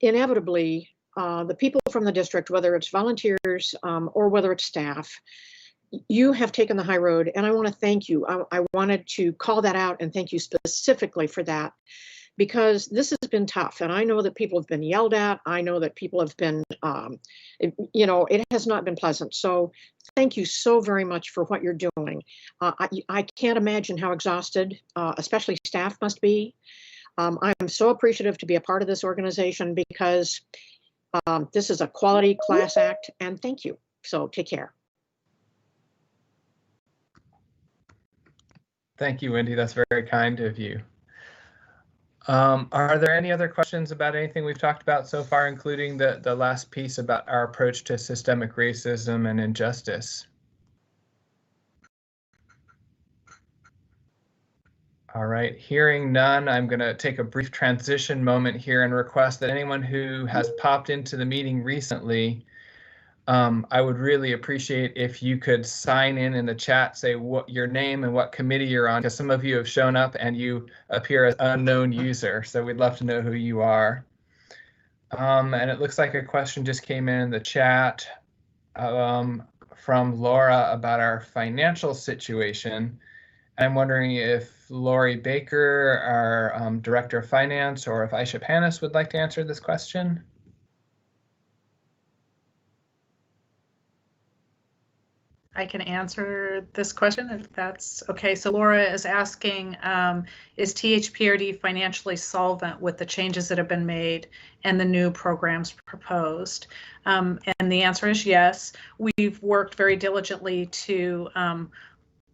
Inevitably, the people from the district, whether it's volunteers or whether it's staff, you have taken the high road, and I want to thank you. I wanted to call that out and thank you specifically for that, because this has been tough, and I know that people have been yelled at. I know that people have been, it has not been pleasant. So thank you so very much for what you're doing. I can't imagine how exhausted, especially staff must be. I'm so appreciative to be a part of this organization, because this is a quality class act, and thank you. So take care. Thank you, Wendy. That's very kind of you. Are there any other questions about anything we've talked about so far, including the last piece about our approach to systemic racism and injustice? All right, hearing none, I'm going to take a brief transition moment here and request that anyone who has popped into the meeting recently, I would really appreciate if you could sign in the chat, say what your name and what committee you're on, because some of you have shown up and you appear as unknown user, so we'd love to know who you are. And it looks like a question just came in the chat from Laura about our financial situation. I'm wondering if Lori Baker, our Director of Finance, or if Aisha Panis would like to answer this question. I can answer this question if that's okay. So Laura is asking, is THPRD financially solvent with the changes that have been made and the new programs proposed? And the answer is yes. We've worked very diligently to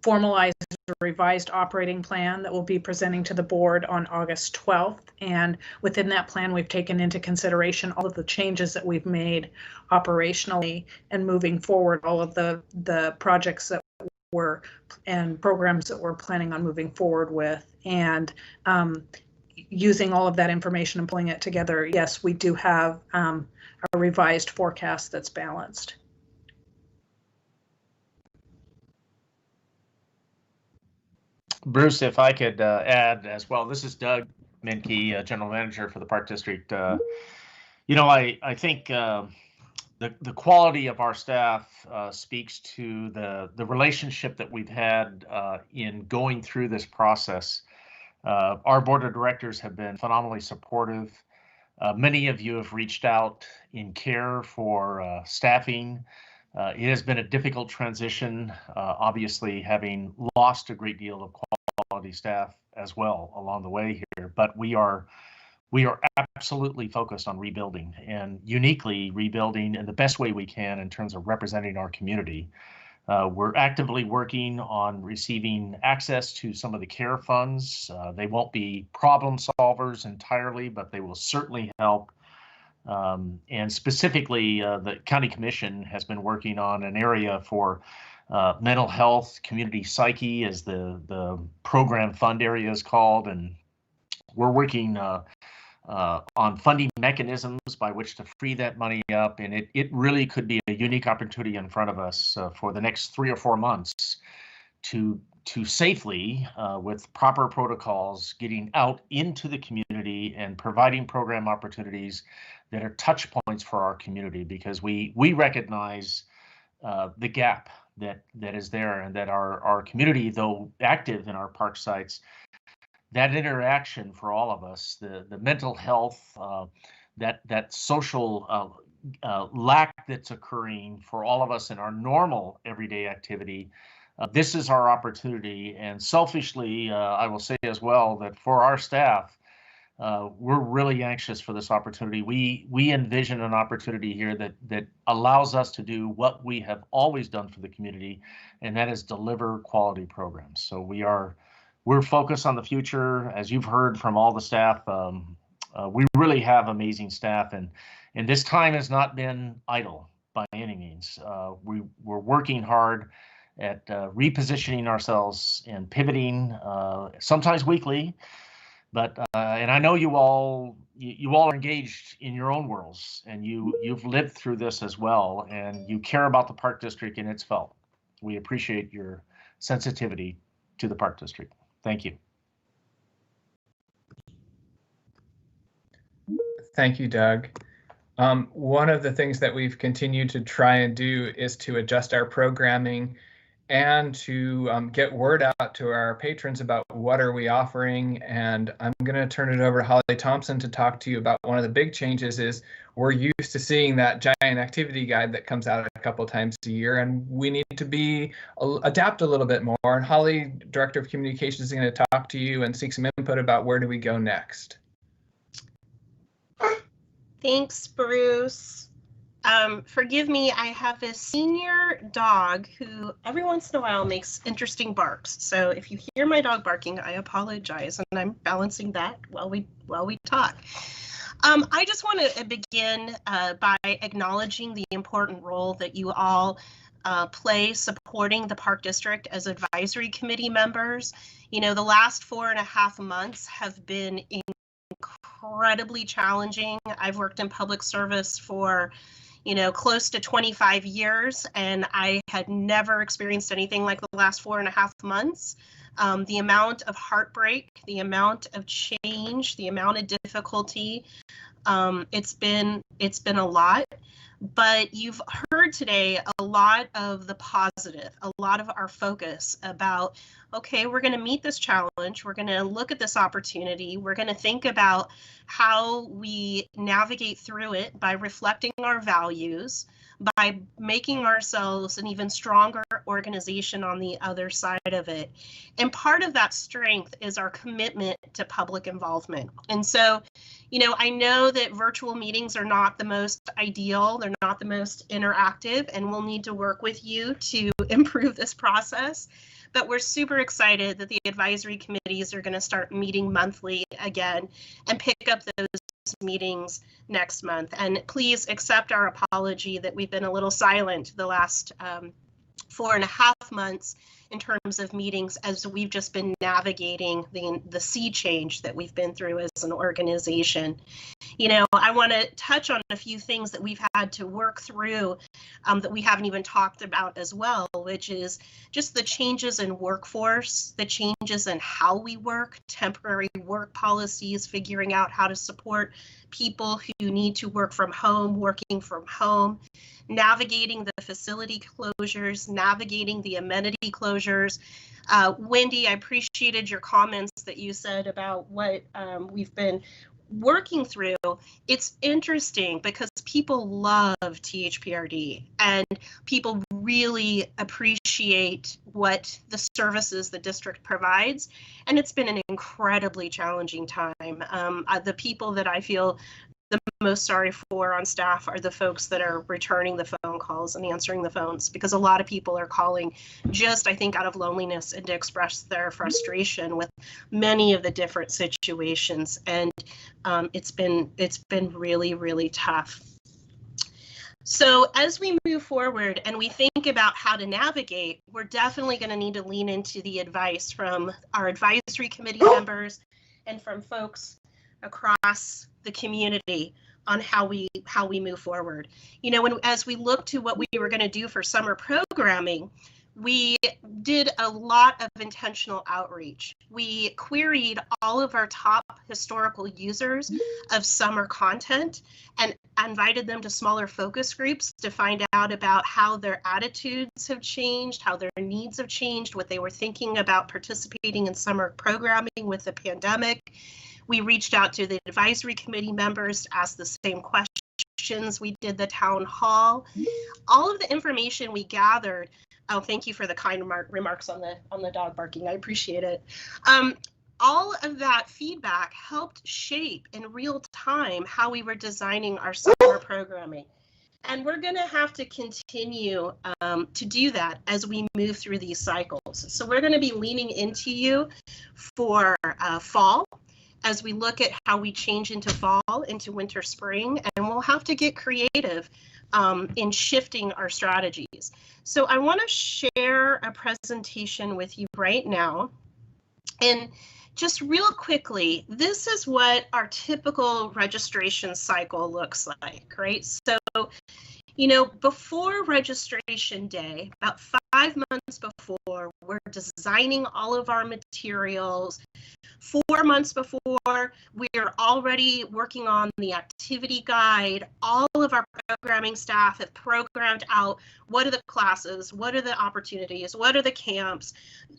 formalize a revised operating plan that we'll be presenting to the board on August 12th. And within that plan, we've taken into consideration all of the changes that we've made operationally and moving forward, all of the projects that we're and programs that we're planning on moving forward with. And using all of that information and pulling it together, yes, we do have a revised forecast that's balanced. Bruce, if I could add as well, this is Doug Menke, General Manager for the Park District. You know, I think the quality of our staff speaks to the relationship that we've had in going through this process. Our board of directors have been phenomenally supportive. Many of you have reached out in care for staffing. It has been a difficult transition, obviously having lost a great deal of quality staff as well along the way here, but we are absolutely focused on rebuilding and uniquely rebuilding in the best way we can in terms of representing our community. We're actively working on receiving access to some of the care funds. They won't be problem solvers entirely, but they will certainly help. And specifically, the County Commission has been working on an area for mental health, community psyche, as the program fund area is called, and we're working on funding mechanisms by which to free that money up, and it really could be a unique opportunity in front of us for the next 3 or 4 months to safely, with proper protocols, getting out into the community and providing program opportunities that are touch points for our community, because we recognize the gap that is there, and that our community, though active in our park sites, that interaction for all of us, the mental health, that social lack that's occurring for all of us in our normal everyday activity. This is our opportunity, and selfishly, I will say as well that for our staff, we're really anxious for this opportunity. We envision an opportunity here that allows us to do what we have always done for the community, and that is deliver quality programs. So we're focused on the future, as you've heard from all the staff. We really have amazing staff, and this time has not been idle by any means. We're working hard at repositioning ourselves and pivoting, sometimes weekly. But and I know you all are engaged in your own worlds, and you've lived through this as well, and you care about the Park District, and it's felt. We appreciate your sensitivity to the Park District. Thank you. Thank you, Doug. One of the things that we've continued to try and do is to adjust our programming and to get word out to our patrons about what are we offering. And I'm going to turn it over to Holly Thompson to talk to you about one of the big changes. Is we're used to seeing that giant activity guide that comes out a couple times a year, and we need to adapt a little bit more. And Holly, Director of Communications, is going to talk to you and seek some input about where do we go next. Thanks, Bruce. Forgive me, I have a senior dog who every once in a while makes interesting barks. So if you hear my dog barking, I apologize, and I'm balancing that while we talk. I just want to begin by acknowledging the important role that you all play supporting the Park District as advisory committee members. You know, the last 4.5 months have been incredibly challenging. I've worked in public service for, you know, close to 25 years, and I had never experienced anything like the last 4.5 months. The amount of heartbreak, the amount of change change, the amount of difficulty. It's been a lot, but you've heard today a lot of the positive, a lot of our focus about, okay, we're going to meet this challenge. We're going to look at this opportunity. We're going to think about how we navigate through it by reflecting our values, by making ourselves an even stronger organization on the other side of it. And part of that strength is our commitment to public involvement. And so, you know, I know that virtual meetings are not the most ideal, they're not the most interactive, and we'll need to work with you to improve this process. But we're super excited that the advisory committees are going to start meeting monthly again and pick up those meetings next month. And please accept our apology that we've been a little silent the last 4.5 months in terms of meetings, as we've just been navigating the sea change that we've been through as an organization. You know, I want to touch on a few things that we've had to work through that we haven't even talked about as well, which is just the changes in workforce, the changes in how we work, temporary work policies, figuring out how to support people who need to work from home, working from home, navigating the facility closures, navigating the amenity closures. Wendy, I appreciated your comments that you said about what we've been working through. It's interesting because people love THPRD and people really appreciate what the services the district provides. And it's been an incredibly challenging time. The people that I feel the most sorry for on staff are the folks that are returning the phone calls and answering the phones, because a lot of people are calling just, I think, out of loneliness and to express their frustration with many of the different situations. And it's been really, really tough. So as we move forward and we think about how to navigate, we're definitely going to need to lean into the advice from our advisory committee members and from folks across the community on how we move forward. You know, as we look to what we were going to do for summer programming, we did a lot of intentional outreach. We queried all of our top historical users of summer content and invited them to smaller focus groups to find out about how their attitudes have changed, how their needs have changed, what they were thinking about participating in summer programming with the pandemic. We reached out to the advisory committee members to ask the same questions. We did the town hall. All of the information we gathered. Oh, thank you for the kind remarks on the dog barking. I appreciate it. All of that feedback helped shape in real time how we were designing our summer programming. And we're going to have to continue to do that as we move through these cycles. So we're going to be leaning into you for fall, as we look at how we change into fall, into winter, spring, and we'll have to get creative in shifting our strategies. So I want to share a presentation with you right now. And just real quickly, this is what our typical registration cycle looks like, right? So, you know, before registration day, about 5 months before, we're designing all of our materials. 4 months before, we're already working on the activity guide. All of our programming staff have programmed out what are the classes, what are the opportunities, what are the camps,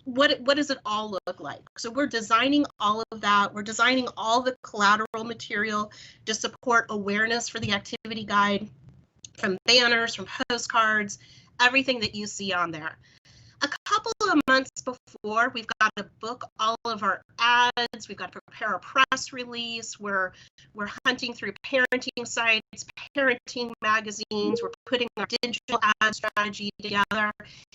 what does it all look like? So we're designing all of that. We're designing all the collateral material to support awareness for the activity guide, from banners, from postcards, everything that you see on there. A couple of months before, we've got to book all of our ads. We've got to prepare a press release. We're hunting through parenting sites, parenting magazines. We're putting our digital ad strategy together.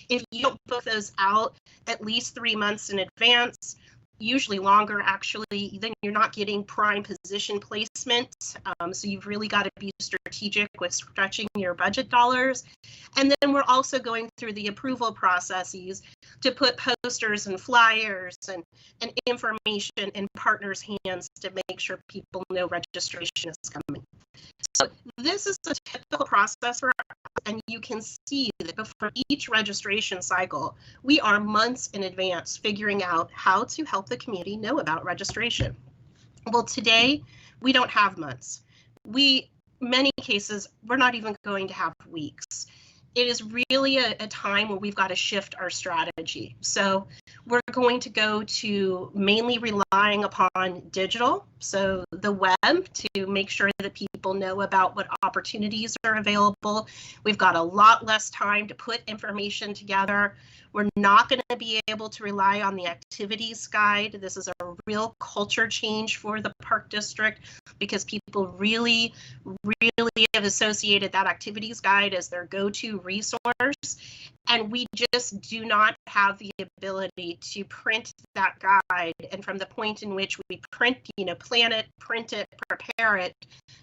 If you don't book those out at least 3 months in advance, usually longer actually, then you're not getting prime position placement. So you've really got to be strategic with stretching your budget dollars. And then we're also going through the approval processes to put posters and flyers and information in partners' hands to make sure people know registration is coming. So this is a typical process for us, and you can see that before each registration cycle, we are months in advance figuring out how to help the community know about registration. Well, today we don't have months. Many cases, we're not even going to have weeks. It is really a time where we've got to shift our strategy. So we're going to go to mainly relying upon digital, so the web, to make sure that people know about what opportunities are available. We've got a lot less time to put information together. We're not going to be able to rely on the activities guide. This is a real culture change for the Park District because people really have associated that activities guide as their go-to resource. And we just do not have the ability to print that guide. And from the point in which we print, plan it, print it, prepare it,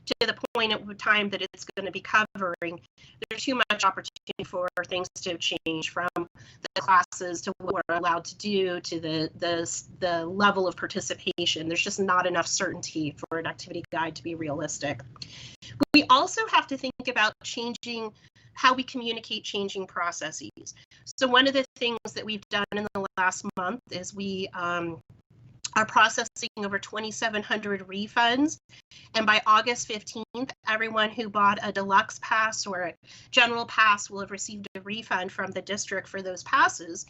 to the point of time that it's going to be covering, there's too much opportunity for things to change, from the classes to what we're allowed to do to the level of participation. There's just not enough certainty for an activity guide to be realistic. We also have to think about changing how we communicate changing processes. So one of the things that we've done in the last month is we are processing over 2,700 refunds. And by August 15th, everyone who bought a deluxe pass or a general pass will have received a refund from the district for those passes.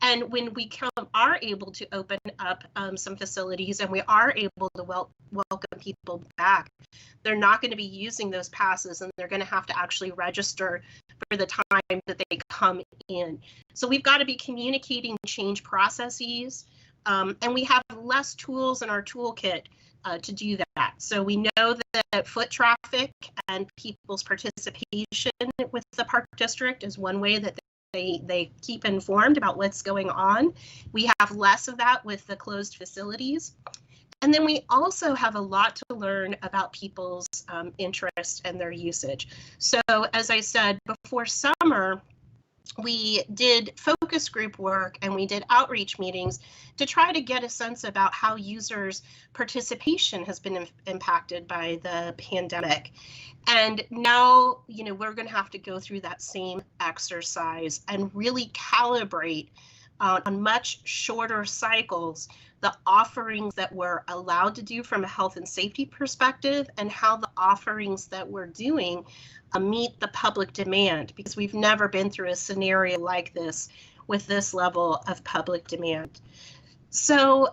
And when we are able to open up some facilities and we are able to welcome people back, they're not going to be using those passes, and they're going to have to actually register for the time that they come in. So we've got to be communicating change processes, and we have less tools in our toolkit to do that. So we know that foot traffic and people's participation with the Park District is one way that they keep informed about what's going on. We have less of that with the closed facilities. And then we also have a lot to learn about people's interest and their usage. So as I said, before summer, we did focus group work and we did outreach meetings to try to get a sense about how users' participation has been impacted by the pandemic. And now, we're going to have to go through that same exercise and really calibrate on much shorter cycles the offerings that we're allowed to do from a health and safety perspective, and how the offerings that we're doing meet the public demand, because we've never been through a scenario like this with this level of public demand. So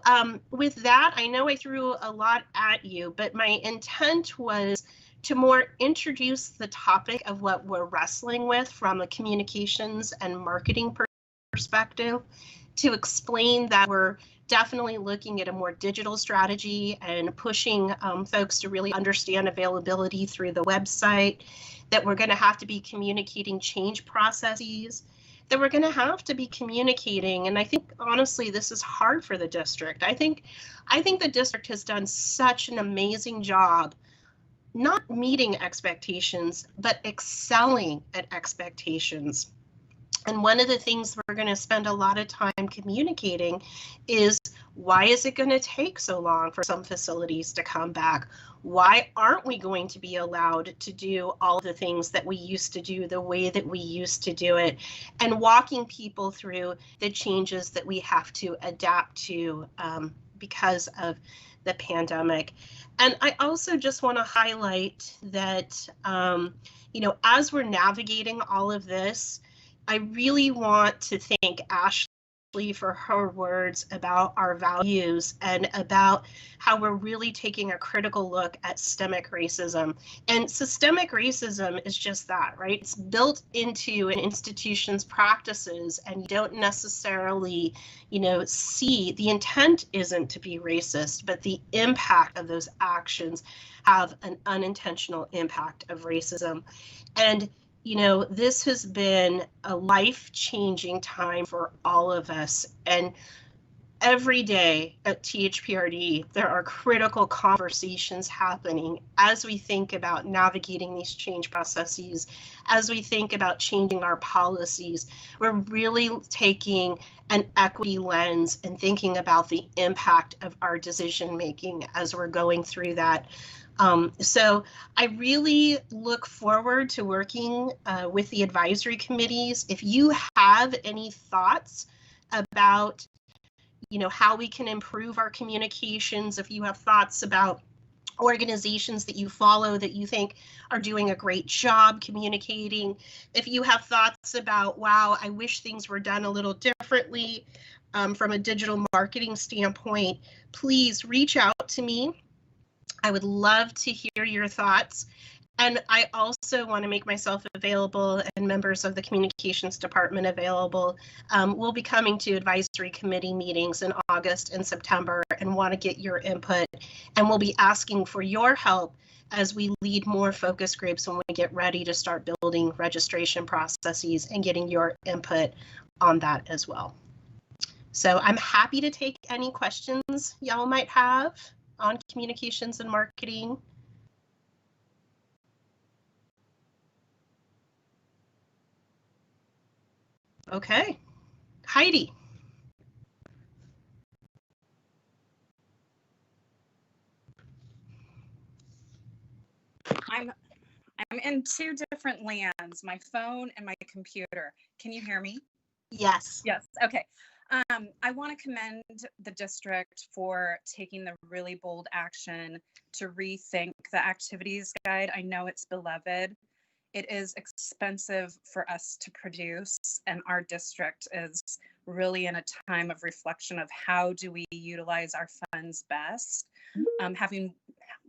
with that, I know I threw a lot at you, but my intent was to more introduce the topic of what we're wrestling with from a communications and marketing perspective, to explain that we're definitely looking at a more digital strategy and pushing folks to really understand availability through the website, that we're going to have to be communicating change processes, that we're going to have to be communicating. And I think, honestly, this is hard for the district. I think the district has done such an amazing job not meeting expectations, but excelling at expectations. And one of the things we're going to spend a lot of time communicating is, why is it going to take so long for some facilities to come back? Why aren't we going to be allowed to do all the things that we used to do the way that we used to do it? And walking people through the changes that we have to adapt to because of the pandemic. And I also just want to highlight that, as we're navigating all of this, I really want to thank Ashley for her words about our values and about how we're really taking a critical look at systemic racism. And systemic racism is just that, right? It's built into an institution's practices, and you don't necessarily, see the intent isn't to be racist, but the impact of those actions have an unintentional impact of racism. And this has been a life-changing time for all of us. And every day at THPRD, there are critical conversations happening as we think about navigating these change processes, as we think about changing our policies. We're really taking an equity lens and thinking about the impact of our decision-making as we're going through that. So I really look forward to working with the advisory committees. If you have any thoughts about, how we can improve our communications. If you have thoughts about organizations that you follow that you think are doing a great job communicating, if you have thoughts about, wow, I wish things were done a little differently from a digital marketing standpoint, please reach out to me. I would love to hear your thoughts. And I also want to make myself available and members of the communications department available. We'll be coming to advisory committee meetings in August and September and want to get your input. And we'll be asking for your help as we lead more focus groups when we get ready to start building registration processes and getting your input on that as well. So I'm happy to take any questions y'all might have on communications and marketing. Okay, Heidi. I'm in two different lands, my phone and my computer. Can you hear me? Yes. Yes, okay. I want to commend the district for taking the really bold action to rethink the activities guide. I know it's beloved. It is expensive for us to produce, and our district is really in a time of reflection of how do we utilize our funds best. Having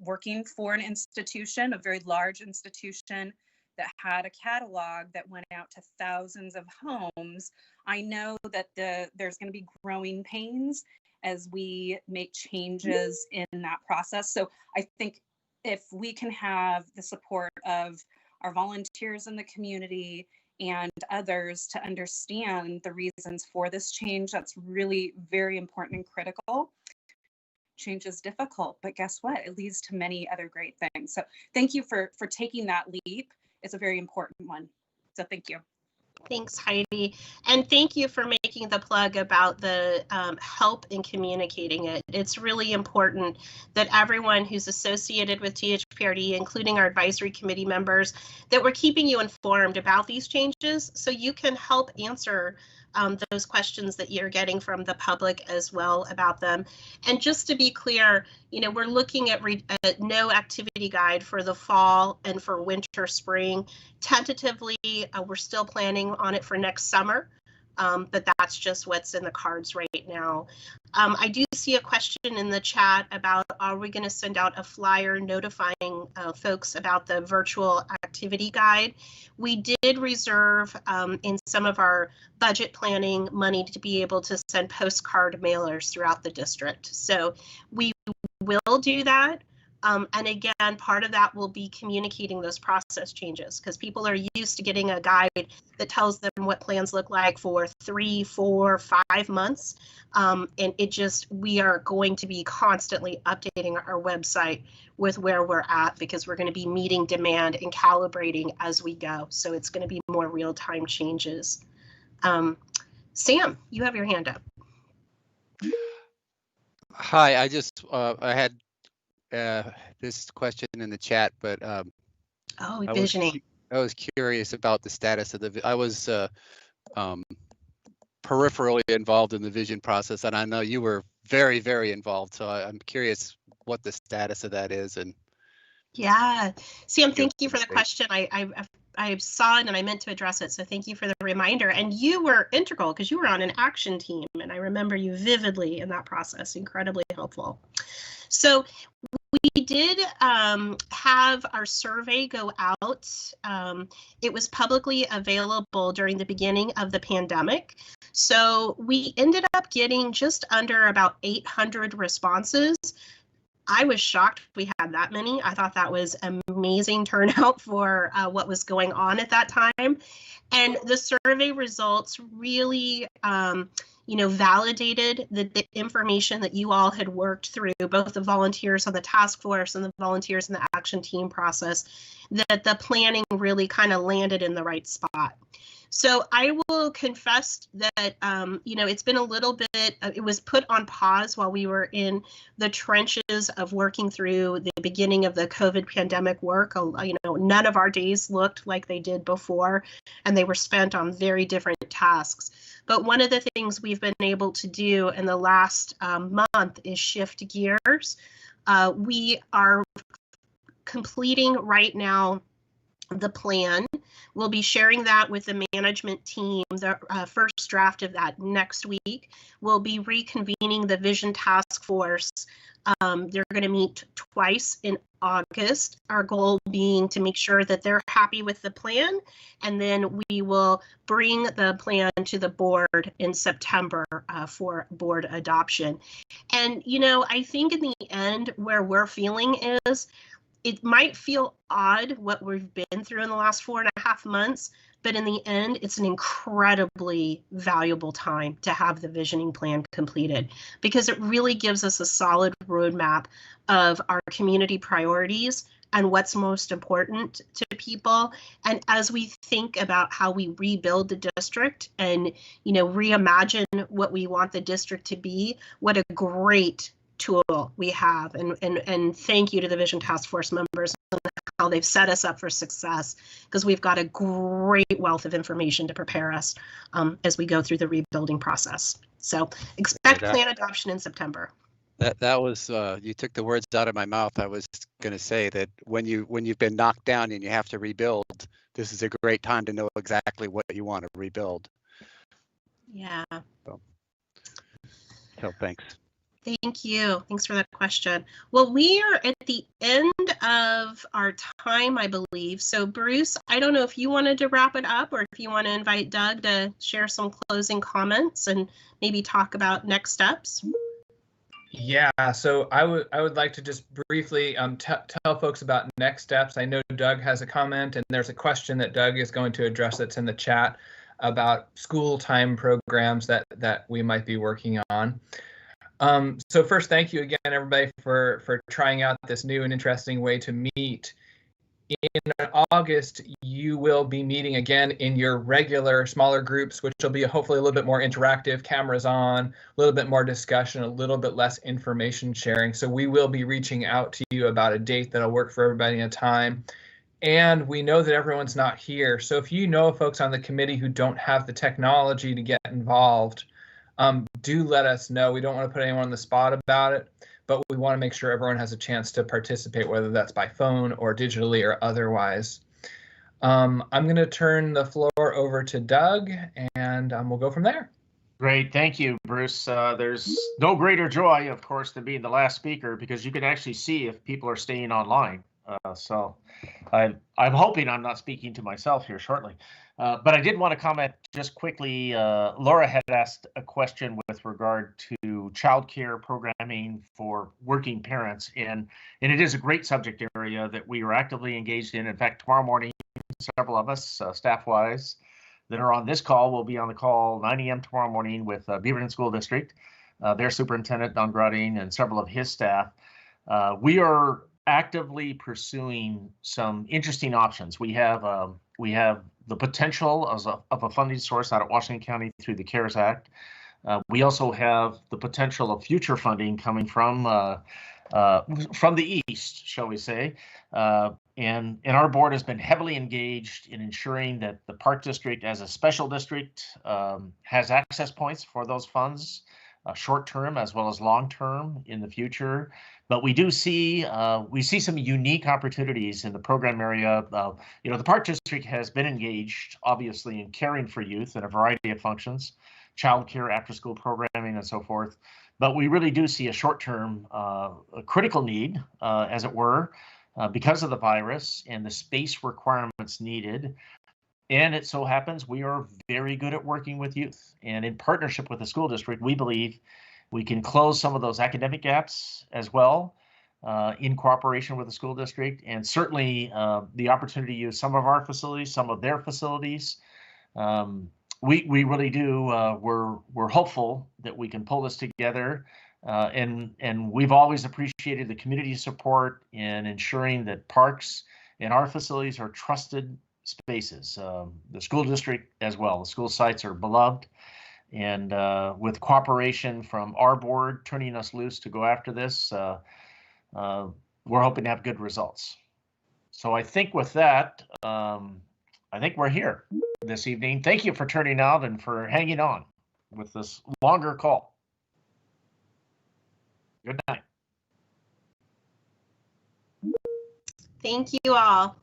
working for an institution, a very large institution that had a catalog that went out to thousands of homes, I know that there's going to be growing pains as we make changes in that process. So I think if we can have the support of our volunteers in the community and others to understand the reasons for this change, that's really very important and critical. Change is difficult, but guess what? It leads to many other great things. So thank you for taking that leap. It's a very important one. So thank you. Thanks, Heidi. And thank you for making the plug about the help in communicating it. It's really important that everyone who's associated with THPRD, including our advisory committee members, that we're keeping you informed about these changes so you can help answer those questions that you're getting from the public as well about them. And just to be clear, we're looking at no activity guide for the fall and for winter, spring. Tentatively, we're still planning on it for next summer, but that's just what's in the cards right now. I do see a question in the chat about, are we going to send out a flyer notifying folks about the virtual activity guide? We did reserve in some of our budget planning money to be able to send postcard mailers throughout the district. So we will do that. And again, part of that will be communicating those process changes because people are used to getting a guide that tells them what plans look like for 3, 4, 5 months. And we are going to be constantly updating our website with where we're at because we're going to be meeting demand and calibrating as we go. So it's going to be more real-time changes. Sam, you have your hand up. Hi, I had this question in the chat, but visioning. I was curious about the status of I was peripherally involved in the vision process, and I know you were very, very involved. So I'm curious what the status of that is. And yeah, Sam, thank you for the question. I saw it and I meant to address it. So thank you for the reminder. And you were integral because you were on an action team, and I remember you vividly in that process. Incredibly helpful. So we did have our survey go out. It was publicly available during the beginning of the pandemic. So we ended up getting just under about 800 responses. I was shocked we had that many. I thought that was amazing turnout for what was going on at that time. And the survey results really validated the information that you all had worked through, both the volunteers on the task force and the volunteers in the action team process, that the planning really kind of landed in the right spot. So I will confess that, it's been a little bit, it was put on pause while we were in the trenches of working through the beginning of the COVID pandemic work. None of our days looked like they did before, and they were spent on very different tasks. But one of the things we've been able to do in the last month is shift gears. We are completing right now the plan. We'll be sharing that with the management team, the first draft of that next week. We'll be reconvening the vision task force. They're going to meet twice in August, our goal being to make sure that they're happy with the plan, and then we will bring the plan to the board in September for board adoption. And, I think in the end where we're feeling is, it might feel odd what we've been through in the last 4.5 months, but in the end, it's an incredibly valuable time to have the visioning plan completed, because it really gives us a solid roadmap of our community priorities and what's most important to people. And as we think about how we rebuild the district and, reimagine what we want the district to be, what a great tool we have, and thank you to the Vision Task Force members and how they've set us up for success, because we've got a great wealth of information to prepare us as we go through the rebuilding process. So expect plan adoption in September. That was you took the words out of my mouth. I was going to say that when you've been knocked down and you have to rebuild, this is a great time to know exactly what you want to rebuild. Yeah. So thanks. Thank you. Thanks for that question. Well, we are at the end of our time, I believe. So Bruce, I don't know if you wanted to wrap it up or if you want to invite Doug to share some closing comments and maybe talk about next steps. Yeah, so I would like to just briefly tell folks about next steps. I know Doug has a comment, and there's a question that Doug is going to address that's in the chat about school time programs that we might be working on. So first, thank you again, everybody, for trying out this new and interesting way to meet. In August, you will be meeting again in your regular smaller groups, which will be hopefully a little bit more interactive, cameras on, a little bit more discussion, a little bit less information sharing. So we will be reaching out to you about a date that'll work for everybody in a time. And we know that everyone's not here. So if you know folks on the committee who don't have the technology to get involved, do let us know. We don't want to put anyone on the spot about it, but we want to make sure everyone has a chance to participate, whether that's by phone or digitally or otherwise. I'm going to turn the floor over to Doug, and we'll go from there. Great. Thank you, Bruce. There's no greater joy, of course, than being the last speaker, because you can actually see if people are staying online. So I'm hoping I'm not speaking to myself here shortly. But I did want to comment just quickly. Laura had asked a question with regard to childcare programming for working parents, and it is a great subject area that we are actively engaged in. In fact, tomorrow morning, several of us, staff-wise, that are on this call will be on the call 9 a.m. tomorrow morning with Beaverton School District, their superintendent, Don Grutting, and several of his staff. We are actively pursuing some interesting options. We have the potential of a funding source out of Washington County through the CARES Act. We also have the potential of future funding coming from the east, shall we say. And our board has been heavily engaged in ensuring that the Park District, as a special district, has access points for those funds, short term as well as long term in the future. But we do see some unique opportunities in the program area. The Park District has been engaged, obviously, in caring for youth in a variety of functions, childcare, after-school programming, and so forth. But we really do see a short-term critical need, as it were, because of the virus and the space requirements needed. And it so happens we are very good at working with youth. And in partnership with the school district, we believe we can close some of those academic gaps as well, in cooperation with the school district, and certainly the opportunity to use some of our facilities, some of their facilities. We really do. We're hopeful that we can pull this together, and we've always appreciated the community support in ensuring that parks and our facilities are trusted spaces. The school district as well. The school sites are beloved. And with cooperation from our board turning us loose to go after this, we're hoping to have good results. So I think with that, I think we're here this evening. Thank you for turning out and for hanging on with this longer call. Good night. Thank you all.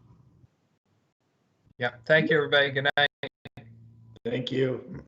Yeah, thank you, everybody. Good night. Thank you.